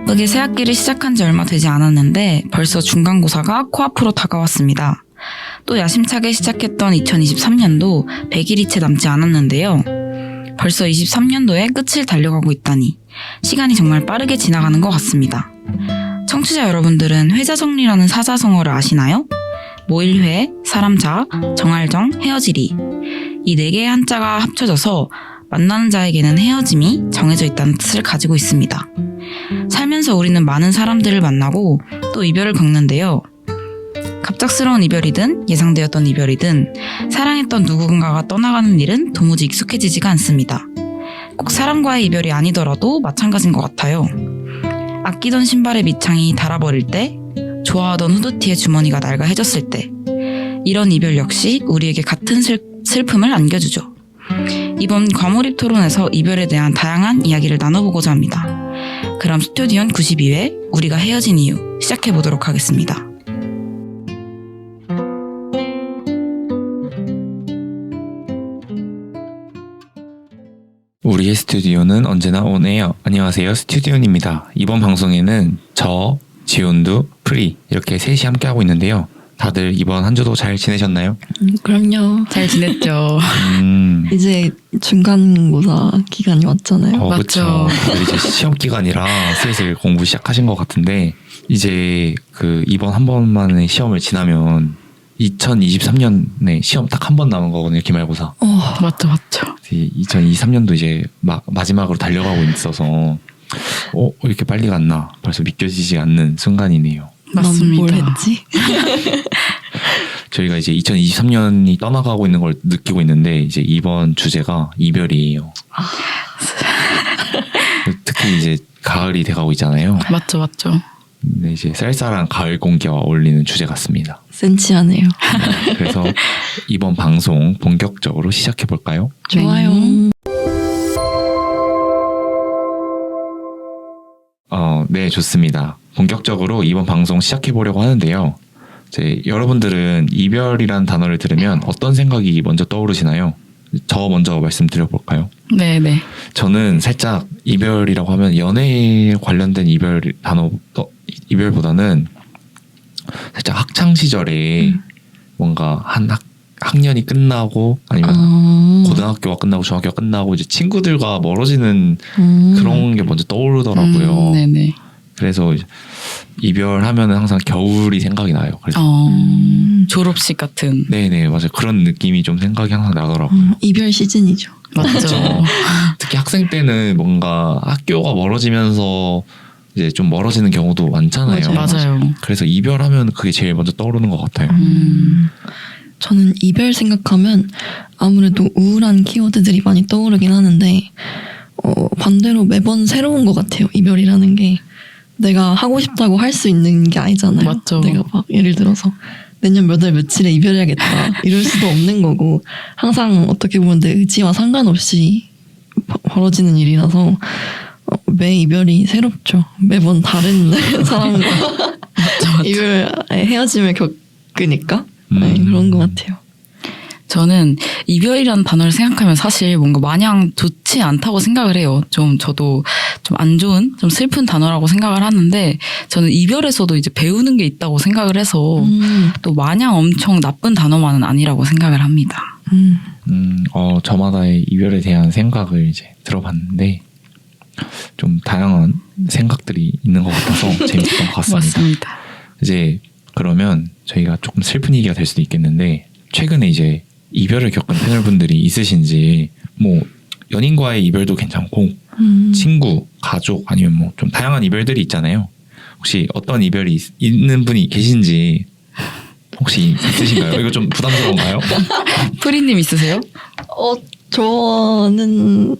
바쁘게 새학기를 시작한 지 얼마 되지 않았는데 벌써 중간고사가 코앞으로 다가왔습니다. 또 야심차게 시작했던 2023년도 100일이 채 남지 않았는데요. 벌써 23년도에 끝을 달려가고 있다니 시간이 정말 빠르게 지나가는 것 같습니다. 청취자 여러분들은 회자정리라는 사자성어를 아시나요? 모일회, 사람자, 정할정, 헤어지리. 이 4개의 한자가 합쳐져서 만나는 자에게는 헤어짐이 정해져 있다는 뜻을 가지고 있습니다. 살면서 우리는 많은 사람들을 만나고 또 이별을 겪는데요. 갑작스러운 이별이든 예상되었던 이별이든 사랑했던 누군가가 떠나가는 일은 도무지 익숙해지지가 않습니다. 꼭 사람과의 이별이 아니더라도 마찬가지인 것 같아요. 아끼던 신발의 밑창이 닳아버릴 때, 좋아하던 후드티의 주머니가 낡아해졌을 때, 이런 이별 역시 우리에게 같은 슬픔을 안겨주죠. 이번 과몰입 토론에서 이별에 대한 다양한 이야기를 나눠보고자 합니다. 그럼 스튜디온 92회 우리가 헤어진 이유 시작해보도록 하겠습니다. 우리의 스튜디오는 언제나 온에어. 안녕하세요, 스튜디온입니다. 이번 방송에는 저, 지온두, 프리 이렇게 셋이 함께하고 있는데요. 다들 이번 한 주도 잘 지내셨나요? 그럼요. 잘 지냈죠. 이제 중간고사 기간이 왔잖아요. 맞죠. 그쵸. 다들 이제 시험 기간이라 슬슬 공부 시작하신 것 같은데 이제 그 이번 한 번만의 시험을 지나면 2023년에 시험 딱 한 번 남은 거거든요, 기말고사. 맞죠. 2023년도 이제 마지막으로 달려가고 있어서 이렇게 빨리 갔나 벌써 믿겨지지 않는 순간이네요. 맞습니다. 난 뭘 했지? 저희가 이제 2023년이 떠나가고 있는 걸 느끼고 있는데 이제 이번 주제가 이별이에요. 특히 이제 가을이 돼가고 있잖아요. 맞죠. 근데 이제 쌀쌀한 가을 공기와 어울리는 주제 같습니다. 센치하네요. 그래서 이번 방송 본격적으로 시작해 볼까요? 좋아요. 네, 좋습니다. 본격적으로 이번 방송 시작해 보려고 하는데요. 이제 여러분들은 이별이라는 단어를 들으면 어떤 생각이 먼저 떠오르시나요? 저 먼저 말씀드려 볼까요? 네네. 저는 살짝 이별이라고 하면 연애에 관련된 이별보다는 살짝 학창 시절에 뭔가 한 학년이 끝나고 아니면 고등학교가 끝나고 중학교가 끝나고 이제 친구들과 멀어지는 그런 게 먼저 떠오르더라고요. 네네. 그래서 이별하면은 항상 겨울이 생각이 나요. 그래서 졸업식 같은. 네네, 맞아요. 그런 느낌이 좀 생각이 항상 나더라고요. 이별 시즌이죠. 맞죠. 특히 학생 때는 뭔가 학교가 멀어지면서 이제 좀 멀어지는 경우도 많잖아요. 맞아요. 그래서 이별하면 그게 제일 먼저 떠오르는 것 같아요. 저는 이별 생각하면 아무래도 우울한 키워드들이 많이 떠오르긴 하는데 반대로 매번 새로운 것 같아요. 이별이라는 게 내가 하고 싶다고 할 수 있는 게 아니잖아요. 맞죠. 내가 막 예를 들어서 내년 몇 월 며칠에 이별해야겠다 이럴 수도 없는 거고 항상 어떻게 보면 내 의지와 상관없이 벌어지는 일이라서 매 이별이 새롭죠. 매번 다른 사람과 이별 헤어짐을 겪으니까 그런 것 같아요. 저는 이별이라는 단어를 생각하면 사실 뭔가 마냥 좋지 않다고 생각을 해요. 저도 좀 안 좋은, 좀 슬픈 단어라고 생각을 하는데 저는 이별에서도 이제 배우는 게 있다고 생각을 해서 또 마냥 엄청 나쁜 단어만은 아니라고 생각을 합니다. 저마다의 이별에 대한 생각을 이제 들어봤는데 좀 다양한 생각들이 있는 것 같아서 재밌었던 것 같습니다. 맞습니다. 이제 그러면 저희가 조금 슬픈 얘기가 될 수도 있겠는데 최근에 이제 이별을 겪은 패널분들이 있으신지 뭐 연인과의 이별도 괜찮고 친구, 가족 아니면 뭐 좀 다양한 이별들이 있잖아요. 혹시 어떤 이별이 있는 분이 계신지 혹시 있으신가요? 이거 좀 부담스러운가요? 프리님 있으세요? 저는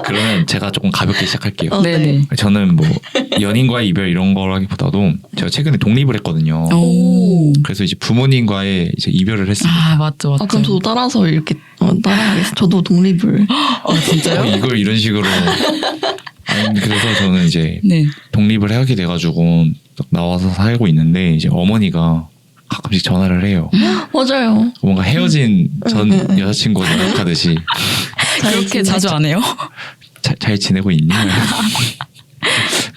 그러면 제가 조금 가볍게 시작할게요. 네네. 저는 뭐 연인과의 이별 이런 거라기보다도 제가 최근에 독립을 했거든요. 오. 그래서 이제 부모님과의 이제 이별을 했습니다. 맞죠. 그럼 저도 따라서 이렇게 따라하겠어요. 저도 독립을. 진짜요? 이걸 이런 식으로. 아니, 그래서 저는 이제 네. 독립을 하게 돼가지고 나와서 살고 있는데 이제 어머니가 가끔씩 전화를 해요. 맞아요. 뭔가 헤어진 전 여자친구가 연락하듯이 그렇게 자주 안 해요? 잘 지내고 있니?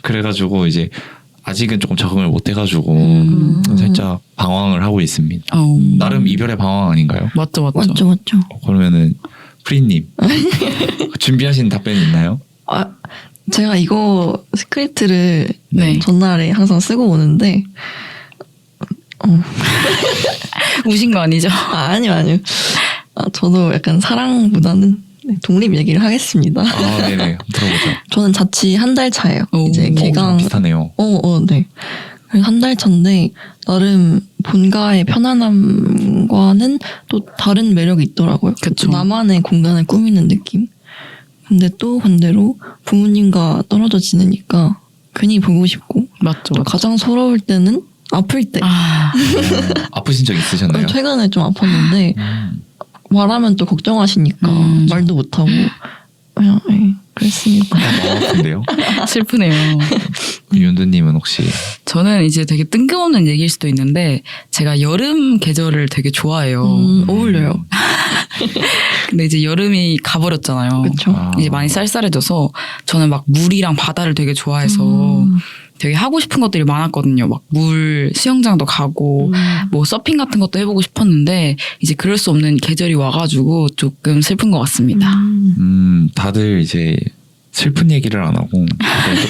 그래가지고 이제 아직은 조금 적응을 못 해가지고 살짝 방황을 하고 있습니다. 나름 이별의 방황 아닌가요? 맞죠. 맞죠. 그러면은 프리님 준비하신 답변이 있나요? 제가 이거 스크립트를 네. 전날에 항상 쓰고 오는데 우신 거 아니죠? 아니요. 저도 약간 사랑보다는 독립 얘기를 하겠습니다. 네네. 한번 들어보죠. 저는 자취 한 달 차예요. 오. 이제 저랑 개강 비슷하네요. 네. 한 달 차인데 나름 본가의 편안함과는 또 다른 매력이 있더라고요. 그쵸. 나만의 공간을 꾸미는 느낌. 근데 또 반대로 부모님과 떨어져 지내니까 괜히 보고 싶고 맞죠. 또 가장 서러울 때는 아플 때. 아프신 적 있으셨나요? 최근에 좀 아팠는데 말하면 또 걱정하시니까 말도 못하고 그냥 그랬습니다. 너무 아픈데요? 슬프네요. 윤두님은 혹시 저는 이제 되게 뜬금없는 얘기일 수도 있는데 제가 여름 계절을 되게 좋아해요. 어울려요. 근데 이제 여름이 가버렸잖아요. 그렇죠. 이제 많이 쌀쌀해져서 저는 막 물이랑 바다를 되게 좋아해서 되게 하고 싶은 것들이 많았거든요. 막 물 수영장도 가고 뭐 서핑 같은 것도 해보고 싶었는데 이제 그럴 수 없는 계절이 와가지고 조금 슬픈 것 같습니다. 다들 이제 슬픈 얘기를 안 하고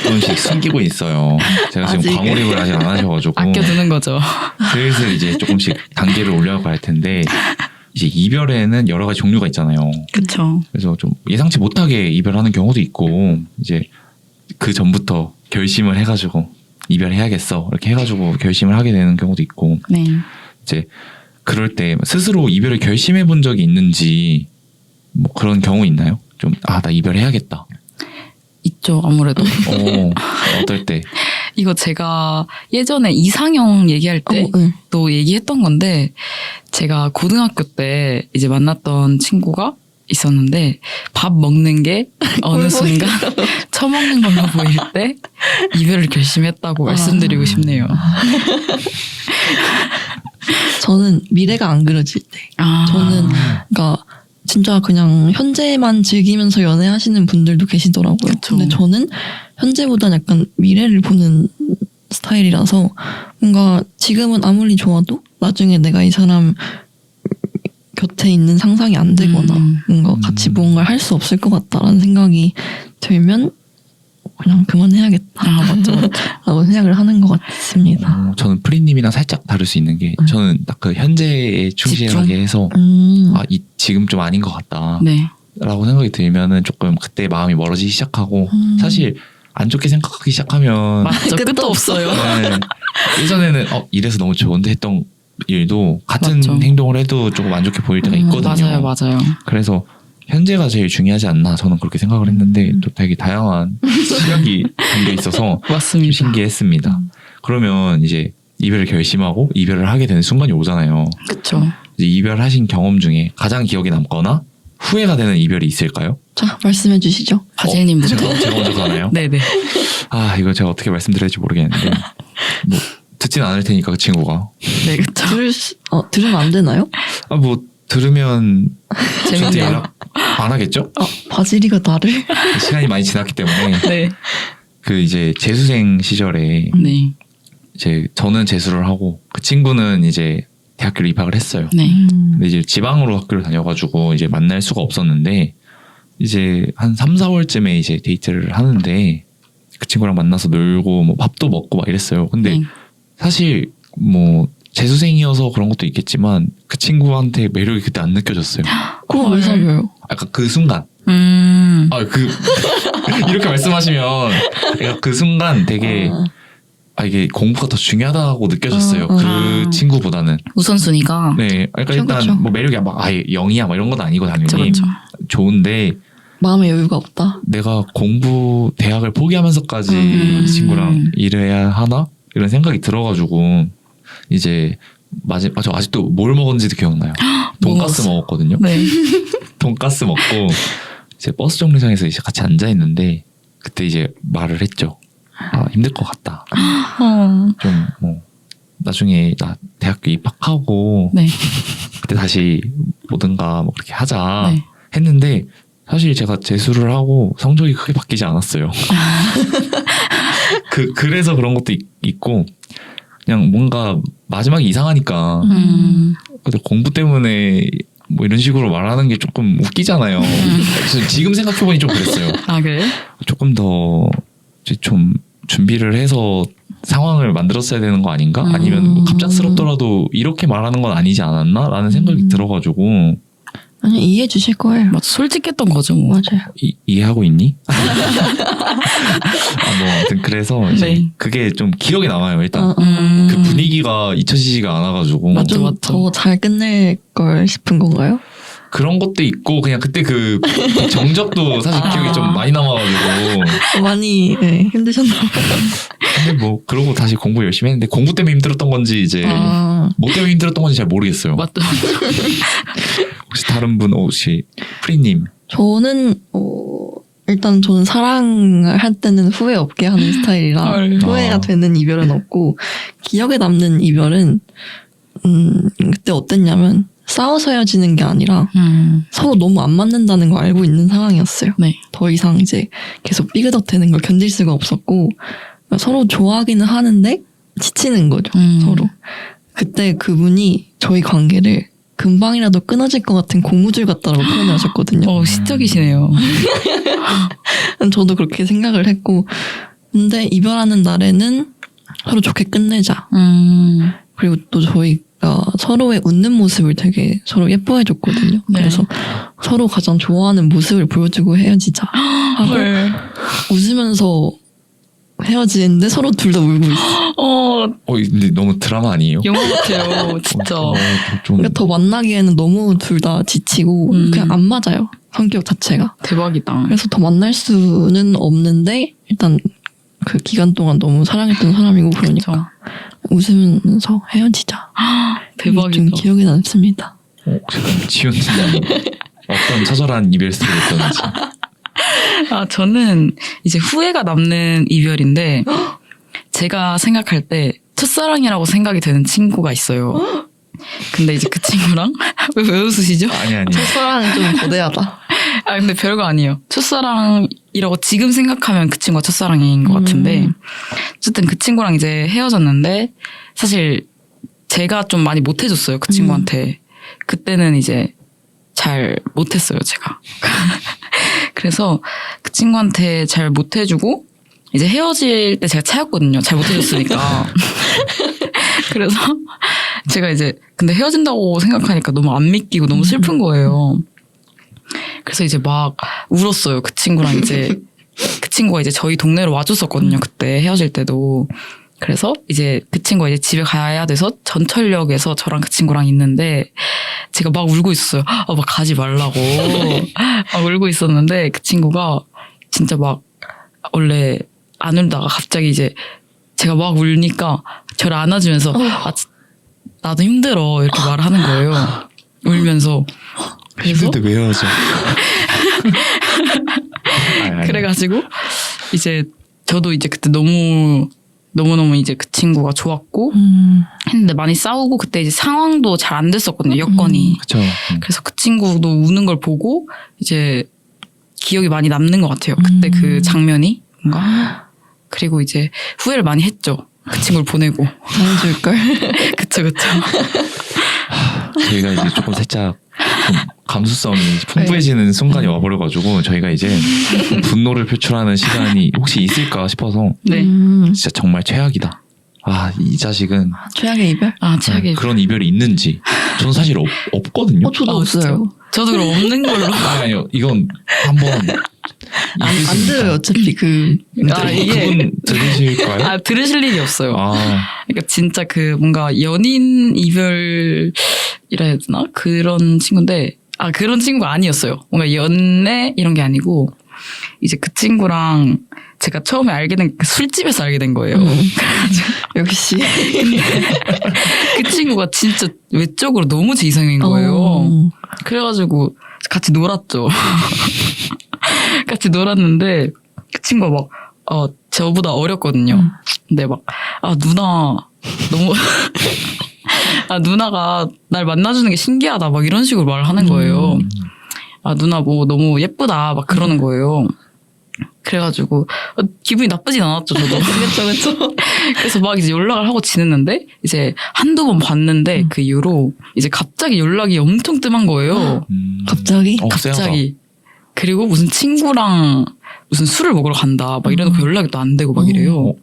조금씩 숨기고 있어요. 제가 지금 아직. 과몰입을 아직 안 하셔가지고 아껴두는 거죠. 슬슬 이제 조금씩 단계를 올려가야 할 텐데 이제 이별에는 여러 가지 종류가 있잖아요. 그렇죠. 그래서 좀 예상치 못하게 이별하는 경우도 있고 이제 그 전부터 결심을 해가지고 이별해야겠어 이렇게 해가지고 결심을 하게 되는 경우도 있고 네. 이제 그럴 때 스스로 이별을 결심해 본 적이 있는지 뭐 그런 경우 있나요? 좀 나 이별해야겠다. 있죠, 아무래도. 어떨 때? 이거 제가 예전에 이상형 얘기할 때 또 얘기했던 건데 제가 고등학교 때 이제 만났던 친구가 있었는데 밥 먹는 게 어느 순간 처먹는 걸로 보일 때 이별을 결심했다고 말씀드리고 싶네요. 저는 미래가 안 그려질 때. 저는 그러니까 진짜 그냥 현재만 즐기면서 연애하시는 분들도 계시더라고요. 그쵸. 근데 저는 현재보다는 약간 미래를 보는 스타일이라서 뭔가 지금은 아무리 좋아도 나중에 내가 이 사람 곁에 있는 상상이 안 되거나 뭔가 같이 무언가를 할 수 없을 것 같다라는 생각이 들면 그냥 그만해야겠다. 맞죠. 라고 생각을 하는 것 같습니다. 저는 프리님이랑 살짝 다를 수 있는 게 저는 딱 그 현재에 충실하게 해서 지금 좀 아닌 것 같다 네. 라고 생각이 들면은 조금 그때 마음이 멀어지기 시작하고 사실 안 좋게 생각하기 시작하면 맞죠. 끝도 없어요. 네, 예전에는 이래서 너무 좋은데 했던 일도 같은 맞죠. 행동을 해도 조금 안 좋게 보일 때가 있거든요. 맞아요. 그래서 현재가 제일 중요하지 않나 저는 그렇게 생각을 했는데 또 되게 다양한 시각이 담겨 있어서 맞습니다. 신기했습니다. 그러면 이제 이별을 결심하고 이별을 하게 되는 순간이 오잖아요. 그렇죠. 이제 이별하신 경험 중에 가장 기억에 남거나 후회가 되는 이별이 있을까요? 자, 말씀해 주시죠. 바질님부터. 제가 먼저 가나요? 네네. 이거 제가 어떻게 말씀드려야 될지 모르겠는데 뭐 듣진 않을 테니까 그 친구가 네, 그렇죠. 들으면 안 되나요? 뭐 들으면 저한테 재밌네요. 연락 안 하겠죠? 바질이가 나를? 시간이 많이 지났기 때문에 네. 그 이제 재수생 시절에 네. 이제 저는 재수를 하고 그 친구는 이제 대학교를 입학을 했어요. 네. 근데 이제 지방으로 학교를 다녀가지고 이제 만날 수가 없었는데 이제 한 3, 4월쯤에 이제 데이트를 하는데 그 친구랑 만나서 놀고 뭐 밥도 먹고 막 이랬어요. 근데 네. 사실 뭐 재수생이어서 그런 것도 있겠지만 그 친구한테 매력이 그때 안 느껴졌어요. 그럼 왜 사귀어요? 약간 그 순간 이렇게 말씀하시면 그러니까 그 순간 되게 이게 공부가 더 중요하다고 느껴졌어요. 그 친구보다는. 우선순위가. 네, 그러니까 일단 그쵸. 뭐 매력이 막 아예 0이야 막 이런 건 아니고 당연히 그렇죠. 좋은데 마음의 여유가 없다. 내가 대학을 포기하면서까지 이 친구랑 일을 해야 하나 이런 생각이 들어가지고 이제 저 아직도 뭘 먹었는지도 기억나요. 돈가스 먹었거든요. 네. 돈가스 먹고 이제 버스 정류장에서 이제 같이 앉아 있는데 그때 이제 말을 했죠. 힘들 것 같다. 좀 뭐 나중에 나 대학교 입학하고 네. 그때 다시 뭐든가 뭐 그렇게 하자 네. 했는데 사실 제가 재수를 하고 성적이 크게 바뀌지 않았어요. 그래서 그런 것도 있고 그냥 뭔가 마지막이 이상하니까 근데 공부 때문에 뭐 이런 식으로 말하는 게 조금 웃기잖아요. 그래서 지금 생각해보니 좀 그랬어요. 아, 그래요? 조금 더 이제 좀 준비를 해서 상황을 만들었어야 되는 거 아닌가? 아니면 뭐 갑작스럽더라도 이렇게 말하는 건 아니지 않았나? 라는 생각이 들어가지고 아니 이해해 주실 거예요. 맞아, 솔직했던 거죠, 뭐. 맞아요. 이해하고 있니? 뭐 아무튼 그래서 이제 네. 그게 좀 기억에 남아요. 일단 음. 그 분위기가 잊혀지지가 않아가지고 맞죠. 좀 더 잘 끝낼 걸 싶은 건가요? 그런 것도 있고 그냥 그때 그 정적도 사실 기억이 좀 많이 남아가지고 많이 힘드셨나 봐요. 근데 뭐 그러고 다시 공부 열심히 했는데 공부 때문에 힘들었던 건지 이제 뭐 때문에 힘들었던 건지 잘 모르겠어요. 맞죠. 혹시 다른 분 혹시 프리님 저는 일단 저는 사랑을 할 때는 후회 없게 하는 스타일이라 헐. 후회가 아. 되는 이별은 없고 기억에 남는 이별은 그때 어땠냐면 싸워서 헤어지는 게 아니라 서로 너무 안 맞는다는 걸 알고 있는 상황이었어요. 네. 더 이상 이제 계속 삐그덕대는 걸 견딜 수가 없었고 서로 좋아하기는 하는데 지치는 거죠. 서로. 그때 그분이 저희 관계를 금방이라도 끊어질 것 같은 고무줄 같다라고 표현을 하셨거든요. 시적이시네요. 저도 그렇게 생각을 했고 근데 이별하는 날에는 서로 좋게 끝내자. 그리고 또 저희가 서로의 웃는 모습을 되게 서로 예뻐해 줬거든요. 네. 그래서 서로 가장 좋아하는 모습을 보여주고 헤어지자 하고 헐. 웃으면서 헤어지는데 서로 둘 다 울고 있어. 근데 너무 드라마 아니에요? 영화 같아요, 진짜. 좀 그러니까 더 만나기에는 너무 둘 다 지치고 그냥 안 맞아요. 성격 자체가. 대박이다. 그래서 더 만날 수는 없는데 일단 그 기간 동안 너무 사랑했던 사람이고 그러니까 웃으면서 헤어지자. 이게 좀 대박이다. 기억에 남습니다. 혹시 그럼 지훈님 어떤 처절한 이별 스토리였던지 저는 이제 후회가 남는 이별인데 제가 생각할 때 첫사랑이라고 생각이 되는 친구가 있어요. 근데 이제 그 친구랑 왜 웃으시죠? 아니 첫사랑은 좀 거대하다. 근데 별거 아니에요. 첫사랑이라고 지금 생각하면 그 친구가 첫사랑인 것 같은데 어쨌든 그 친구랑 이제 헤어졌는데 사실 제가 좀 많이 못해줬어요. 그 친구한테. 그때는 이제 잘 못했어요, 제가. 그래서 그 친구한테 잘 못해주고 이제 헤어질 때 제가 차였거든요. 잘 못해줬으니까. 그래서 제가 이제 근데 헤어진다고 생각하니까 너무 안 믿기고 너무 슬픈 거예요. 그래서 이제 막 울었어요. 그 친구랑 이제 그 친구가 이제 저희 동네로 와줬었거든요. 그때 헤어질 때도. 그래서 이제 그 친구가 이제 집에 가야 돼서 전철역에서 저랑 그 친구랑 있는데 제가 막 울고 있었어요. 막 가지 말라고. 막 울고 있었는데 그 친구가 진짜 막 원래 안 울다가 갑자기 이제 제가 막 울니까 저를 안아주면서 나도 힘들어 이렇게 말을 하는 거예요. 울면서. 그래서 힘든데 왜 헤어져? 그래가지고 이제 저도 이제 그때 너무너무 이제 그 친구가 좋았고 했는데 많이 싸우고 그때 이제 상황도 잘 안 됐었거든요. 여건이. 그쵸. 그래서 그 친구도 우는 걸 보고 이제 기억이 많이 남는 것 같아요. 그때 그 장면이 뭔가. 그리고 이제 후회를 많이 했죠. 그 친구를 보내고. 잘해줄걸. 그쵸. 저희가 이제 조금 살짝 좀 감수성이 풍부해지는 순간이 와버려가지고 저희가 이제 분노를 표출하는 시간이 혹시 있을까 싶어서 네. 진짜 정말 최악이다. 이 자식은 최악의 이별? 최악의. 그런 이별이 있는지 저는 사실 없거든요. 저도 없어요. 진짜요? 저도 그럼 없는 걸로. 아니요 이건 한번 안 들어요. 어차피 그 이게 그분 들으실까요? 들으실 일이 없어요. 그러니까 진짜 그 뭔가 연인 이별이라 해야 되나? 그런 친구인데, 그런 친구가 아니었어요. 뭔가 연애 이런 게 아니고, 이제 그 친구랑 제가 처음에 알게 된, 술집에서 알게 된 거예요. 역시. 그 친구가 진짜 외적으로 너무 제 이상인 거예요. 그래가지고 같이 놀았죠. 같이 놀았는데, 그 친구가 막, 저보다 어렸거든요. 근데 막, 누나, 너무, 누나가 날 만나주는 게 신기하다. 막 이런 식으로 말을 하는 거예요. 아 누나 뭐 너무 예쁘다 막 그러는 거예요. 그래가지고 기분이 나쁘진 않았죠 저도. 그쵸. 그래서 막 이제 연락을 하고 지냈는데 이제 한두 번 봤는데 그 이후로 이제 갑자기 연락이 엄청 뜸한 거예요. 갑자기? 갑자기. 그리고 무슨 친구랑 무슨 술을 먹으러 간다 막 이래놓고 연락이 또 안 되고 막 이래요.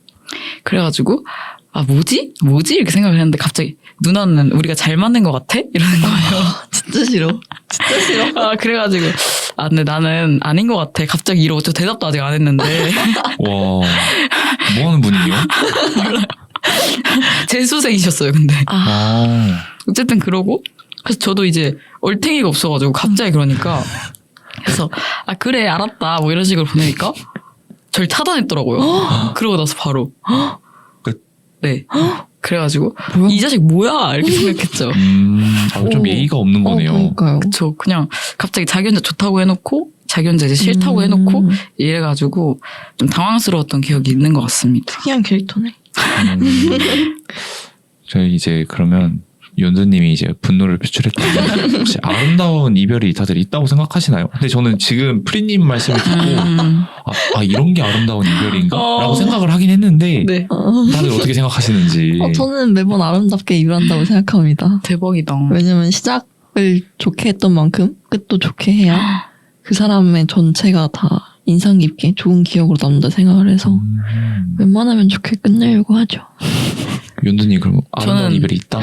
그래가지고 아 뭐지 이렇게 생각을 했는데 갑자기 누나는 우리가 잘 맞는 것 같아 이러는 거예요. 진짜 싫어. 아 그래가지고 아 근데 나는 아닌 것 같아 갑자기 이러고 저 대답도 아직 안 했는데 와, 뭐 하는 분이에요? 재수생이셨어요 근데. 아, 어쨌든 그러고 그래서 저도 이제 얼탱이가 없어가지고 갑자기 그러니까 그래서 아 그래 알았다 뭐 이런 식으로 보내니까 절 차단했더라고요. 그러고 나서 바로 끝. 네. 그래가지고 뭐야? 이 자식 뭐야 이렇게 생각했죠. 좀 예의가 없는 거네요. 그러니까요. 저 그냥 갑자기 자기 혼자 좋다고 해놓고 자기 혼자 이제 싫다고 해놓고 이래가지고 좀 당황스러웠던 기억이 있는 것 같습니다. 특이한 캐릭터네. 저희 이제 그러면 연두님이 이제 분노를 표출했다면 혹시 아름다운 이별이 다들 있다고 생각하시나요? 근데 저는 지금 프리님 말씀을 듣고 이런 게 아름다운 이별인가? 라고 생각을 하긴 했는데 네. 다들 어떻게 생각하시는지. 저는 매번 아름답게 이별한다고 생각합니다. 대박이다. 왜냐면 시작을 좋게 했던 만큼 끝도 좋게 해야 그 사람의 전체가 다 인상 깊게 좋은 기억으로 남는다 생각을 해서 웬만하면 좋게 끝내려고 하죠. 연두님 그럼 아름다운 저는- 이별이 있다?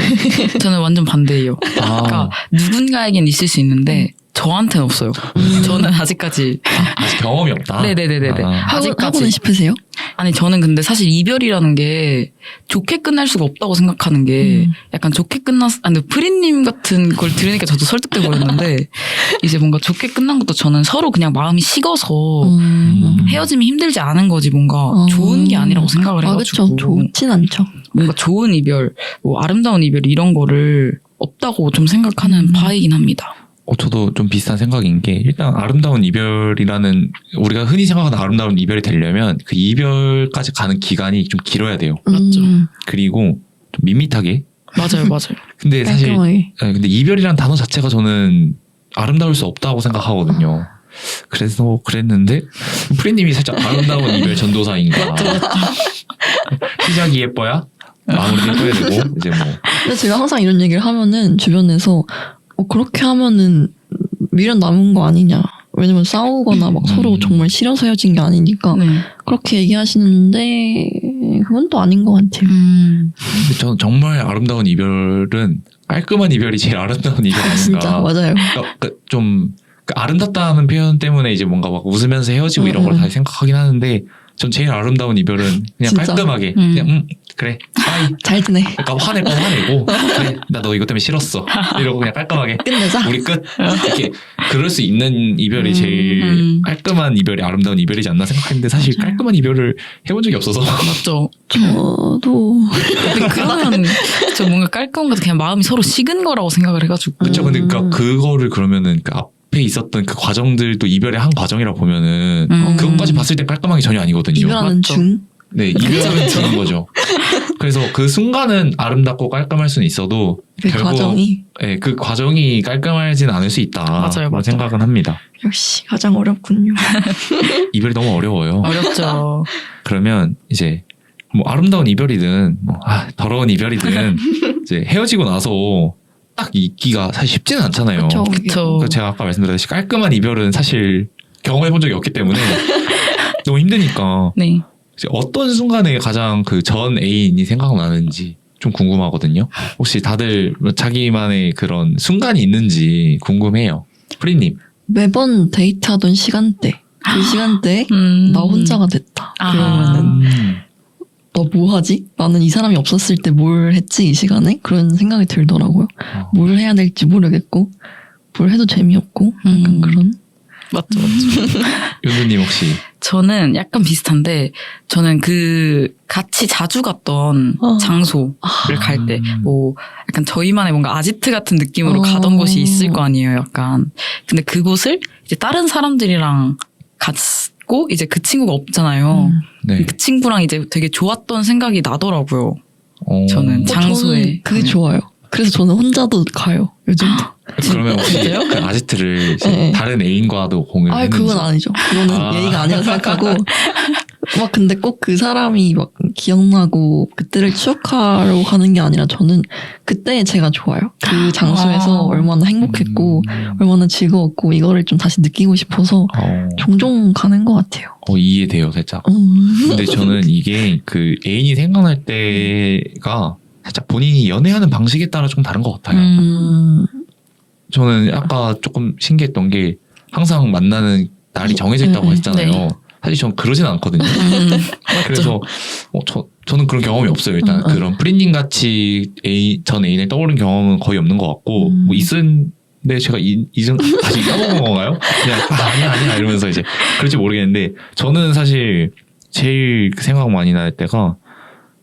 저는 완전 반대예요. 그러니까 누군가에겐 있을 수 있는데 저한테는 없어요. 저는 아직까지 아직 경험이 없다. 네네네네네. 하고는 싶으세요? 아니 저는 근데 사실 이별이라는 게 좋게 끝날 수가 없다고 생각하는 게 약간 좋게 근데 프리님 같은 걸 들으니까 저도 설득돼 버렸는데 이제 뭔가 좋게 끝난 것도 저는 서로 그냥 마음이 식어서 헤어짐이 힘들지 않은 거지 뭔가 좋은 게 아니라고 생각을 해가지고 그쵸. 좋진 않죠. 뭔가 좋은 이별, 뭐 아름다운 이별 이런 거를 없다고 좀 생각하는 바이긴 합니다. 저도 좀 비슷한 생각인 게 일단 아름다운 이별이라는 우리가 흔히 생각하는 아름다운 이별이 되려면 그 이별까지 가는 기간이 좀 길어야 돼요. 맞죠. 그리고 좀 밋밋하게. 맞아요. 근데 사실 깔끔하게. 근데 이별이란 단어 자체가 저는 아름다울 수 없다고 생각하거든요. 그래서 그랬는데 프리님이 살짝 아름다운 이별 전도사인가. 시작이 예뻐야 마무리도 예뻐야 되고 이제 뭐 근데 제가 항상 이런 얘기를 하면은 주변에서 그렇게 하면은 미련 남은 거 아니냐. 왜냐면 싸우거나 막 서로 정말 싫어서 헤어진 게 아니니까 네. 그렇게 얘기하시는데 그건 또 아닌 것 같아요. 근데 저는 정말 아름다운 이별은 깔끔한 이별이 제일 아름다운 이별 아닌가. 진짜 맞아요. 좀 아름답다는 표현 때문에 이제 뭔가 막 웃으면서 헤어지고 이런 걸 다시 생각하긴 하는데 전 제일 아름다운 이별은 그냥 진짜? 깔끔하게 그냥 그래 빠이 잘 지내. 그러니까 화낼 건 화내고 그래 나 너 이것 때문에 싫었어 이러고 그냥 깔끔하게 끝내자. 우리 끝 이렇게 그럴 수 있는 이별이 제일 깔끔한 이별이 아름다운 이별이지 않나 생각했는데 사실 깔끔한 이별을 해본 적이 없어서 맞죠. 저도 근데 그러면 저 뭔가 깔끔한 것도 그냥 마음이 서로 식은 거라고 생각을 해가지고. 그렇죠. 근데 그러니까 그거를 그러면은 그 앞에 있었던 그 과정들도 이별의 한 과정이라 보면은 그것까지 봤을 때 깔끔한 게 전혀 아니거든요. 이별하는 맞죠. 중. 네, 이별은 주는 거죠. 그래서 그 순간은 아름답고 깔끔할 수는 있어도 그 결국 과정이 네, 그 과정이 깔끔하진 않을 수 있다. 맞아요, 맞아요. 생각은 합니다. 역시 가장 어렵군요. 이별이 너무 어려워요. 어렵죠. 그러면 이제 뭐 아름다운 이별이든 뭐 더러운 이별이든 이제 헤어지고 나서 딱 잊기가 사실 쉽지는 않잖아요. 그렇죠. 그쵸. 그 제가 아까 말씀드렸듯이 깔끔한 이별은 사실 경험해 본 적이 없기 때문에 너무 힘드니까 네. 이제 어떤 순간에 가장 그 전 애인이 생각나는지 좀 궁금하거든요. 혹시 다들 자기만의 그런 순간이 있는지 궁금해요. 프리님. 매번 데이트하던 시간대. 그 시간대에 나 혼자가 됐다. 그러면은 너 뭐 하지? 나는 이 사람이 없었을 때 뭘 했지 이 시간에? 그런 생각이 들더라고요. 뭘 해야 될지 모르겠고 뭘 해도 재미없고 약간 그런. 맞죠. 윤두님 혹시 저는 약간 비슷한데 저는 그 같이 자주 갔던 장소를 갈 때 뭐 약간 저희만의 뭔가 아지트 같은 느낌으로 가던 곳이 있을 거 아니에요. 약간 근데 그곳을 이제 다른 사람들이랑 갔고 이제 그 친구가 없잖아요. 네. 그 친구랑 이제 되게 좋았던 생각이 나더라고요. 저는 장소에 저는 그게 좋아요. 그래서 저는 혼자도 가요. 요즘도. 그러면 혹시 진짜요? 그 아지트를 이제 네. 다른 애인과도 공유를 아, 했는지? 그건 아니죠. 그거는 아. 예의가 아니라 생각하고. 막 근데 꼭 그 사람이 막 기억나고 그때를 추억하려고 하는 게 아니라 저는 그때 제가 좋아요. 그 장소에서 얼마나 행복했고 얼마나 즐거웠고 이거를 좀 다시 느끼고 싶어서 종종 가는 것 같아요. 이해돼요, 살짝. 근데 저는 이게 그 애인이 생각날 때가 살짝 본인이 연애하는 방식에 따라 좀 다른 것 같아요. 저는 아까 조금 신기했던 게 항상 만나는 날이 정해져 있다고 했잖아요. 네. 사실 전 그러진 않거든요. 그래서 저는 그런 경험이 없어요. 일단 그런 프리님 같이 전 애인을 떠오른 경험은 거의 없는 것 같고 뭐 있은데 제가 이전 다시 까먹은 건가요? 그냥 아니야 이러면서 이제 그럴지 모르겠는데 저는 사실 제일 생각 많이 날 때가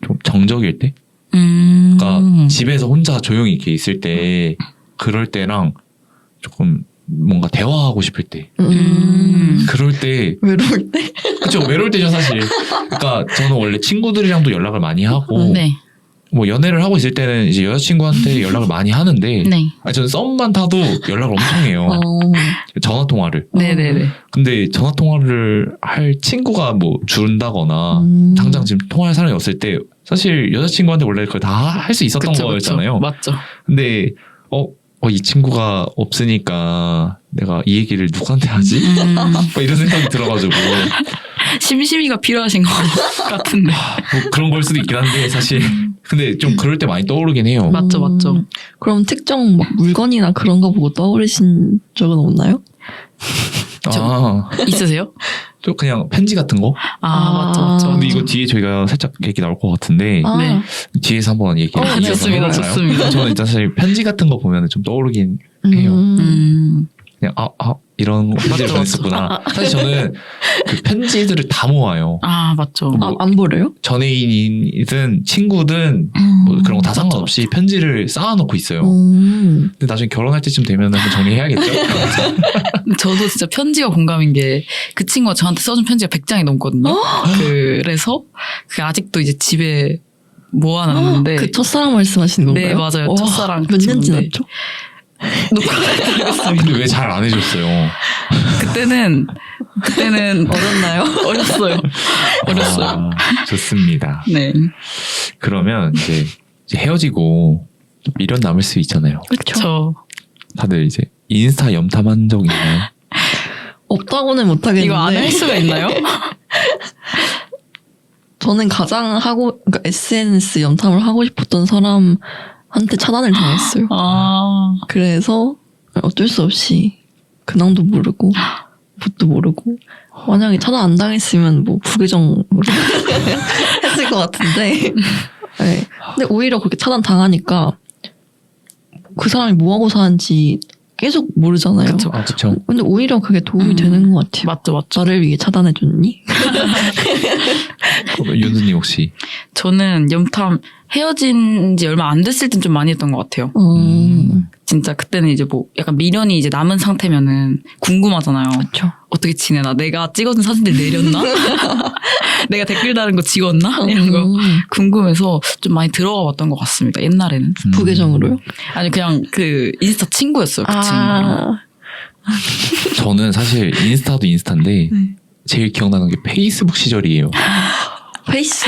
좀 정적일 때, 그러니까 집에서 혼자 조용히 이렇게 있을 때 그럴 때랑 조금 뭔가 대화하고 싶을 때 그럴 때 외로울 때? 그쵸 외로울 때죠 사실. 그러니까 저는 원래 친구들이랑도 연락을 많이 하고 네. 뭐 연애를 하고 있을 때는 이제 여자친구한테 연락을 많이 하는데 네. 저는 썸만 타도 연락을 엄청 해요. 전화 통화를. 네네네. 근데 전화 통화를 할 친구가 뭐 줄은다거나 당장 지금 통화할 사람이 없을 때 사실 여자친구한테 원래 그걸 다 할 수 있었던 거였잖아요. 맞죠. 근데 이 친구가 없으니까 내가 이 얘기를 누구한테 하지? 뭐 이런 생각이 들어가지고 심심이가 필요하신 것 같은데. 뭐 그런 걸 수도 있긴 한데 사실 근데 좀 그럴 때 많이 떠오르긴 해요. 맞죠. 그럼 특정 막 물건이나 그런 거 보고 떠오르신 적은 없나요? 있으세요? 또 그냥 편지 같은 거? 맞죠. 근데 이거 뒤에 저희가 살짝 얘기 나올 것 같은데 네. 뒤에서 한번 얘기 이어서 해볼까요? 좋습니다. 저는 일단 사실 편지 같은 거 보면 좀 떠오르긴 해요. 그냥 이런 편지를 보냈었구나. 사실 저는 그 편지들을 다 모아요. 맞죠. 안 보래요? 전애인이든 친구든 뭐 그런 거 다 상관없이 편지를 쌓아놓고 있어요. 근데 나중에 결혼할 때쯤 되면 한번 정리해야겠죠? 저도 진짜 편지가 공감인 게 그 친구가 저한테 써준 편지가 100장이 넘거든요. 그래서 그게 아직도 이제 집에 모아놨는데. 그 첫사랑 말씀하시는 건가요? 네, 맞아요. 와, 첫사랑 몇 년 친구인데. 지났죠? 근데 왜 잘 안 해줬어요? 그때는 어렸나요? 어렸어요. 좋습니다. 네. 그러면 이제 헤어지고 미련 남을 수 있잖아요. 그렇죠. 네. 다들 이제 인스타 염탐한 적 있나요? 없다고는 못하겠는데 이거 안 할 수가 있나요? 저는 그러니까 SNS 염탐을 하고 싶었던 사람한테 차단을 당했어요. 그래서 어쩔 수 없이 근황도 모르고 뭣도 모르고 만약에 차단 안 당했으면 뭐 부계정으로 했을 것 같은데 네. 근데 오히려 그렇게 차단 당하니까 그 사람이 뭐하고 사는지 계속 모르잖아요. 그쵸. 그렇죠. 근데 오히려 그게 도움이 되는 것 같아요. 맞죠. 나를 위해 차단해줬니? 윤수님 혹시? 저는 염탐 헤어진 지 얼마 안 됐을 땐 좀 많이 했던 것 같아요. 진짜 그때는 이제 뭐 약간 미련이 이제 남은 상태면은 궁금하잖아요. 그렇죠. 어떻게 지내나? 내가 찍어준 사진들 내렸나? 내가 댓글 다른 거 지웠나? 이런 거 궁금해서 좀 많이 들어가 봤던 것 같습니다. 옛날에는. 부계정으로요? 아니 그냥 그 인스타 친구였어요. 그 친구랑. 저는 사실 인스타도 인스타인데 제일 기억나는 게 페이스북 시절이에요. 페이스.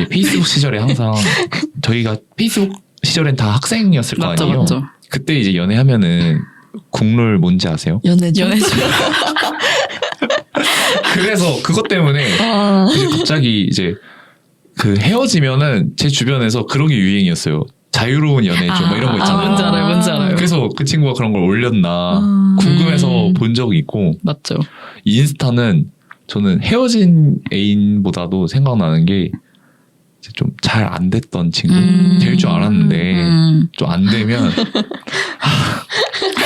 페이스북 시절에 항상 저희가 페이스북 시절엔 다 학생이었을 거 아니에요. 맞죠. 그때 이제 연애하면은 국룰 뭔지 아세요? 연애죠. 그래서 그것 때문에 이제 갑자기 이제 그 헤어지면은 제 주변에서 그런 게 유행이었어요. 자유로운 연애죠. 뭐 이런 거 있잖아요. 뭔지 알아요. 그래서 그 친구가 그런 걸 올렸나 궁금해서 본 적이 있고 맞죠. 인스타는 저는 헤어진 애인보다도 생각나는 게 좀 잘 안 됐던 친구 될 줄 알았는데 좀 안 되면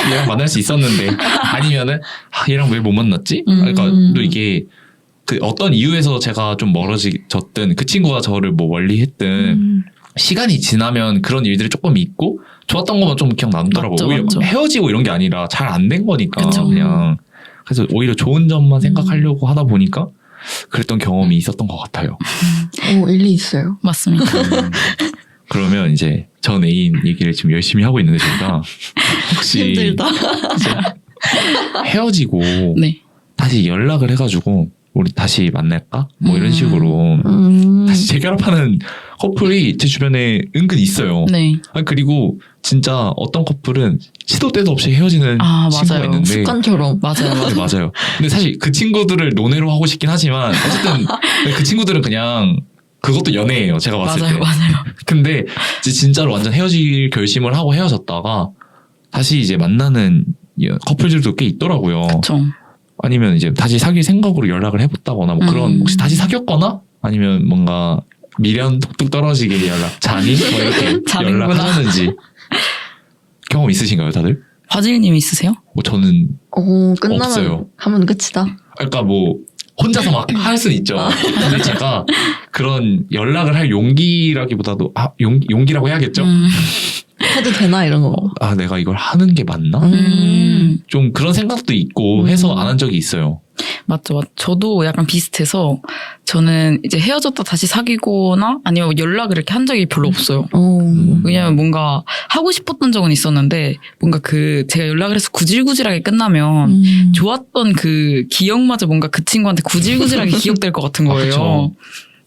얘랑 만날 수 있었는데 아니면은 얘랑 왜 못 만났지? 그러니까 또 이게 그 어떤 이유에서 제가 좀 멀어졌든 그 친구가 저를 뭐 멀리했든 시간이 지나면 그런 일들이 조금 있고 좋았던 것만 좀 기억 남더라고요. 맞죠, 오히려 맞죠. 헤어지고 이런 게 아니라 잘 안 된 거니까 그쵸. 그냥 그래서 오히려 좋은 점만 생각하려고 하다 보니까 그랬던 경험이 있었던 것 같아요. 일리 있어요. 맞습니다. 그러면 이제 전 애인 얘기를 지금 열심히 하고 있는데 저희가 혹시 힘들다. 헤어지고 네. 다시 연락을 해가지고 우리 다시 만날까? 뭐 이런 음. 식으로 다시 재결합하는 커플이 제 주변에 은근 있어요. 네. 아니, 그리고 진짜 어떤 커플은 시도 때도 없이 헤어지는 아, 친구가 맞아요. 있는데 습관처럼. 맞아요. 네, 맞아요. 맞아요. 근데 사실 그 친구들을 논외로 하고 싶긴 하지만 어쨌든 그 친구들은 그냥 그것도 연애예요. 제가 봤을 맞아요. 때. 맞아요. 근데 이제 진짜로 완전 헤어질 결심을 하고 헤어졌다가 다시 이제 만나는 커플들도 꽤 있더라고요. 그쵸. 아니면 이제 다시 사귈 생각으로 연락을 해봤다거나 뭐 그런 혹시 다시 사귀었거나 아니면 뭔가 미련 톡톡 떨어지게 연락 자니? 뭐 이렇게 자는구나. 연락하셨는지 경험 있으신가요 다들? 화질님 있으세요? 뭐 저는 끝나면 없어요. 하면 끝이다. 그러니까 뭐 혼자서 막 할 수는 있죠. 근데 제가 그런 연락을 할 용기라기보다도 용기라고 해야겠죠? 해도 되나 이런 거. 아 내가 이걸 하는 게 맞나? 좀 그런 생각도 있고 해서 안 한 적이 있어요. 맞죠, 맞죠. 저도 약간 비슷해서 저는 이제 헤어졌다 다시 사귀거나 아니면 연락을 이렇게 한 적이 별로 없어요. 왜냐면 뭔가 하고 싶었던 적은 있었는데 뭔가 제가 연락을 해서 구질구질하게 끝나면 좋았던 그 기억마저 뭔가 그 친구한테 구질구질하게 기억될 것 같은 거예요. 그쵸.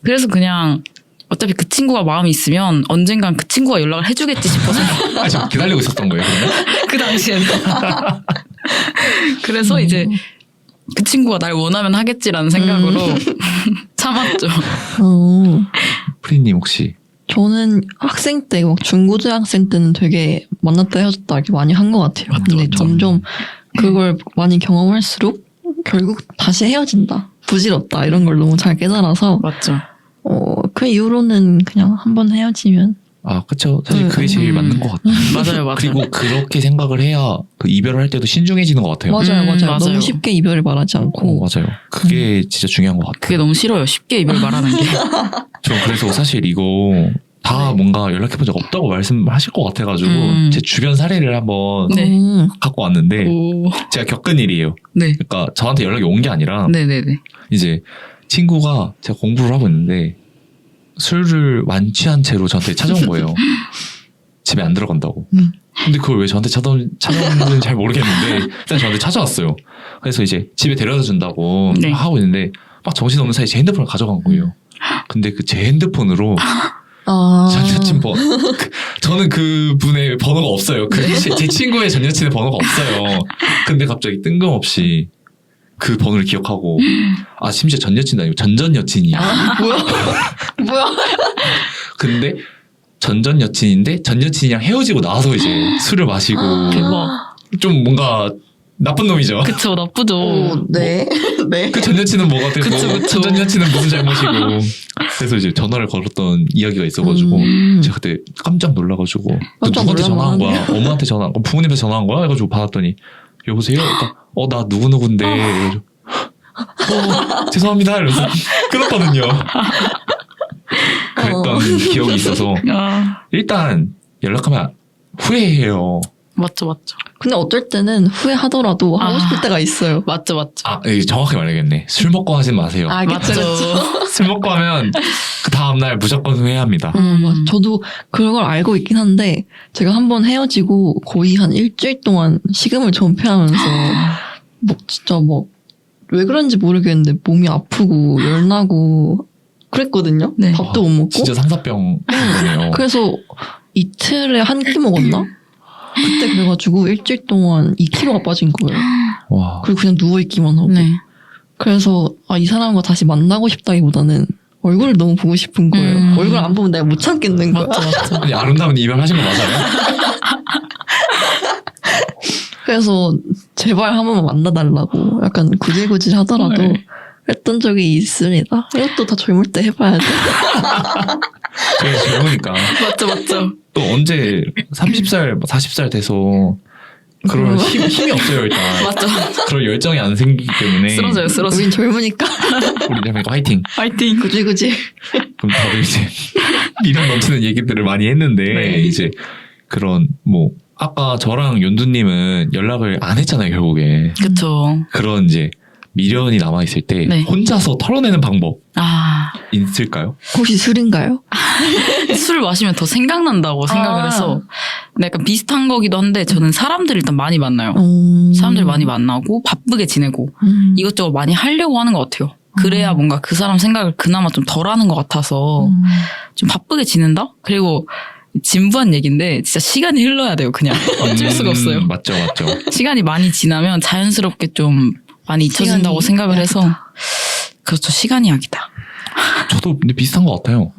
그래서 그냥 어차피 그 친구가 마음이 있으면 언젠간 그 친구가 연락을 해주겠지 싶어서 아, 지금 기다리고 있었던 거예요, 그러면? 그 당시에는. 그래서 이제 그 친구가 날 원하면 하겠지라는 생각으로 참았죠. 프리님 혹시? 저는 학생 때, 막 중고등학생 때는 되게 만났다 헤어졌다 이렇게 많이 한 것 같아요. 근데 점점 그걸 많이 경험할수록 결국 다시 헤어진다, 부질없다 이런 걸 너무 잘 깨달아서 맞죠. 그 이후로는 그냥 한번 헤어지면 아, 그쵸. 사실 그게 제일 맞는 것 같아요. 맞아요, 맞아요. 그리고 그렇게 생각을 해야 그 이별을 할 때도 신중해지는 것 같아요. 맞아요. 맞아요. 너무 쉽게 이별을 말하지 않고 맞아요. 그게 진짜 중요한 것 같아요. 그게 너무 싫어요. 쉽게 이별 말하는 게. 저 그래서 사실 이거 다 뭔가 연락해본 적 없다고 말씀하실 것 같아가지고 제 주변 사례를 한번 네. 갖고 왔는데 오. 제가 겪은 일이에요. 네. 그러니까 저한테 연락이 온 게 아니라 네네네. 이제 친구가 제가 공부를 하고 있는데 술을 완취한 채로 저한테 찾아온 거예요. 집에 안 들어간다고. 근데 그걸 왜 저한테 찾아오는지는 잘 모르겠는데 일단 저한테 찾아왔어요. 그래서 이제 집에 데려다 준다고 네. 하고 있는데 막 정신없는 사이에 제 핸드폰을 가져간 거예요. 근데 그 제 핸드폰으로 전 여친 저는 그 분의 번호가 없어요. 제 친구의 전 여친의 번호가 없어요. 근데 갑자기 뜬금없이 그 번호를 기억하고 심지어 전 여친도 아니고 전전 여친이야. 뭐야? 근데 전전 여친인데 전 여친이랑 헤어지고 나서 이제 술을 마시고 대박. 좀 뭔가 나쁜 놈이죠. 그쵸, 나쁘죠. 네. 네. 그 전 여친은 뭐가 되고 그쵸. 전 여친은 무슨 잘못이고 그래서 이제 전화를 걸었던 이야기가 있어가지고 제가 그때 깜짝 놀라가지고 너 깜짝 누구한테 전화한 거야? 놀라면 엄마한테 전화한 거야? 부모님한테 전화한 거야? 해가지고 받았더니 여보세요? 그러니까 나 누구누군데 이래가지고 죄송합니다 이러면서 끊었거든요. 그랬던 기억이 있어서 일단 연락하면 후회해요. 맞죠, 맞죠. 근데 어떨 때는 후회하더라도 하고 싶을 때가 있어요. 맞죠, 맞죠. 정확히 말해야겠네. 술 먹고 하지 마세요. 맞죠. 술 먹고 하면 그 다음날 무조건 후회합니다. 맞아. 저도 그걸 알고 있긴 한데 제가 한번 헤어지고 거의 한 일주일 동안 식음을 전폐하면서 진짜 왜 그런지 모르겠는데 몸이 아프고 열나고 그랬거든요. 네. 밥도 못 먹고. 진짜 상사병이네요. 그래서 이틀에 한 끼 먹었나? 그때 그래가지고 일주일 동안 2kg가 빠진 거예요. 와. 그리고 그냥 누워있기만 하고. 네. 그래서 이 사람과 다시 만나고 싶다기보다는 얼굴을 너무 보고 싶은 거예요. 얼굴 안 보면 내가 못 참겠는 거야. 맞죠. 아니 아름다운 이별 하신 거 맞아요? 그래서 제발 한 번만 만나달라고 약간 구질구질 하더라도 네. 했던 적이 있습니다. 이것도 다 젊을 때 해봐야 돼. 저희 젊으니까 맞죠. 또 언제 30살, 40살 돼서 그런 힘이 없어요 일단. 맞죠. 그런 열정이 안 생기기 때문에 쓰러져요. 우린 젊으니까 우리 대한민국 화이팅. 화이팅. 구질구질. 그럼 다들 이제 미련 넘치는 얘기들을 많이 했는데 네. 이제 그런 아까 저랑 연두님은 연락을 안 했잖아요 결국에. 그쵸. 그런 이제 미련이 남아있을 때 네. 혼자서 털어내는 방법 있을까요? 혹시 술인가요? 술 마시면 더 생각난다고 생각을 아. 해서 근데 약간 비슷한 거기도 한데 저는 사람들 일단 많이 만나요. 사람들 많이 만나고 바쁘게 지내고 이것저것 많이 하려고 하는 것 같아요. 그래야 뭔가 그 사람 생각을 그나마 좀 덜 하는 것 같아서 좀 바쁘게 지낸다? 그리고 진부한 얘기인데 진짜 시간이 흘러야 돼요. 그냥 어쩔 수가 없어요. 맞죠. 시간이 많이 지나면 자연스럽게 좀 많이 잊혀진다고 시간이 생각을 해서 약이다. 그렇죠. 시간이 약이다. 저도 근데 비슷한 것 같아요.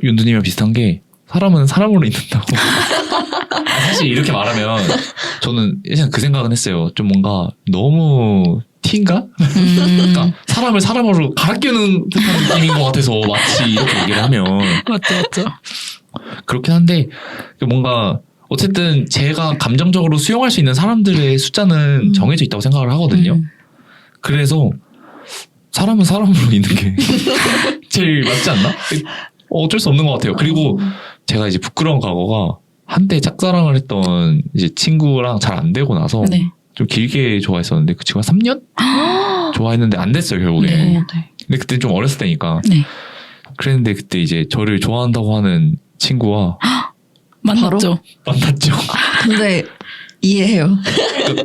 윤두님이랑 비슷한 게 사람은 사람으로 있는다고. 사실 이렇게 말하면 저는 예전에 그 생각은 했어요. 좀 뭔가 너무 티인가? 그러니까 사람을 사람으로 갈아 끼우는 듯한 느낌인 것 같아서 마치 이렇게 얘기를 하면 맞죠. 그렇긴 한데 뭔가 어쨌든 제가 감정적으로 수용할 수 있는 사람들의 숫자는 정해져 있다고 생각을 하거든요. 그래서 사람은 사람으로 있는 게 제일 맞지 않나? 어쩔 수 없는 것 같아요. 그리고 제가 이제 부끄러운 과거가 한때 짝사랑을 했던 이제 친구랑 잘 안 되고 나서 네. 좀 길게 좋아했었는데 그 친구가 3년? 좋아했는데 안 됐어요 결국에. 네. 근데 그때 좀 어렸을 때니까. 네. 그랬는데 그때 이제 저를 좋아한다고 하는 친구와 만났죠. 만났죠. 근데 이해해요.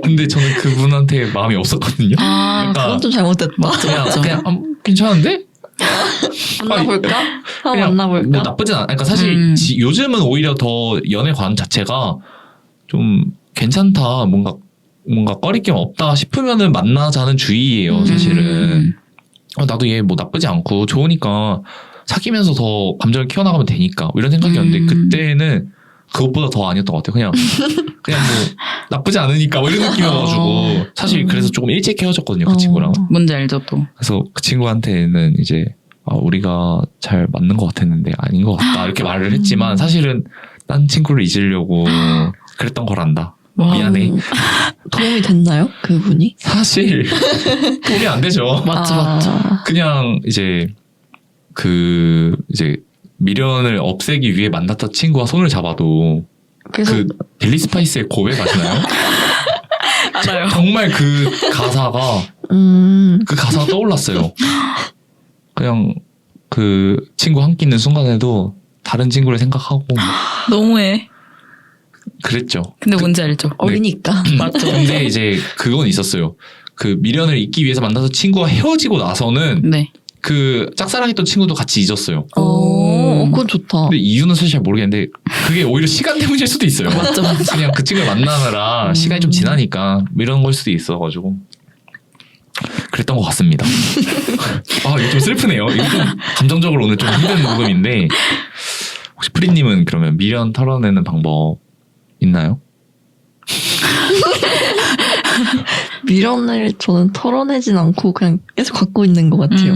근데 저는 그분한테 마음이 없었거든요. 그러니까 그건 좀 잘못됐다. 그냥 괜찮은데? 만나볼까? 한번 그냥 만나볼까? 뭐 나쁘진 않아. 그러니까 사실 요즘은 오히려 더 연애관 자체가 좀 괜찮다. 뭔가 꺼리낌 없다 싶으면은 만나자는 주의예요. 사실은. 나도 얘 뭐 나쁘지 않고 좋으니까 사귀면서 더 감정을 키워나가면 되니까 뭐 이런 생각이었는데 그때는 그것보다 더 아니었던 것 같아요. 그냥 뭐 나쁘지 않으니까 뭐 이런 느낌이어가지고 사실 그래서 조금 일찍 헤어졌거든요. 그 친구랑. 뭔지 알죠 또. 그래서 그 친구한테는 이제 우리가 잘 맞는 것 같았는데 아닌 것 같다 이렇게 말을 했지만 사실은 딴 친구를 잊으려고 그랬던 거란다. 와. 미안해. 도움이 됐나요? 그분이? 사실 도움이 안 되죠. 맞죠. 그냥 이제 이제 미련을 없애기 위해 만났던 친구와 손을 잡아도 그래서 그 델리 스파이스의 고백 아시나요? 알아요. 정말 그 가사가 떠올랐어요. 그냥 그 친구 함께 있는 순간에도 다른 친구를 생각하고 너무해. 그랬죠. 근데 뭔지 알죠. 어리니까. 맞죠. 근데 이제 그건 있었어요. 그 미련을 잊기 위해서 만나서 친구와 헤어지고 나서는 네. 그 짝사랑했던 친구도 같이 잊었어요. 그건 좋다. 근데 이유는 사실 잘 모르겠는데 그게 오히려 시간 때문일 수도 있어요. 맞죠. 그냥 그 친구를 만나느라 시간이 좀 지나니까 뭐 이런 걸 수도 있어가지고 그랬던 것 같습니다. 이거 좀 슬프네요. 이거 좀 감정적으로 오늘 좀 힘든 녹음인데 혹시 프리님은 그러면 미련 털어내는 방법 있나요? 미련을 저는 털어내진 않고 그냥 계속 갖고 있는 것 같아요.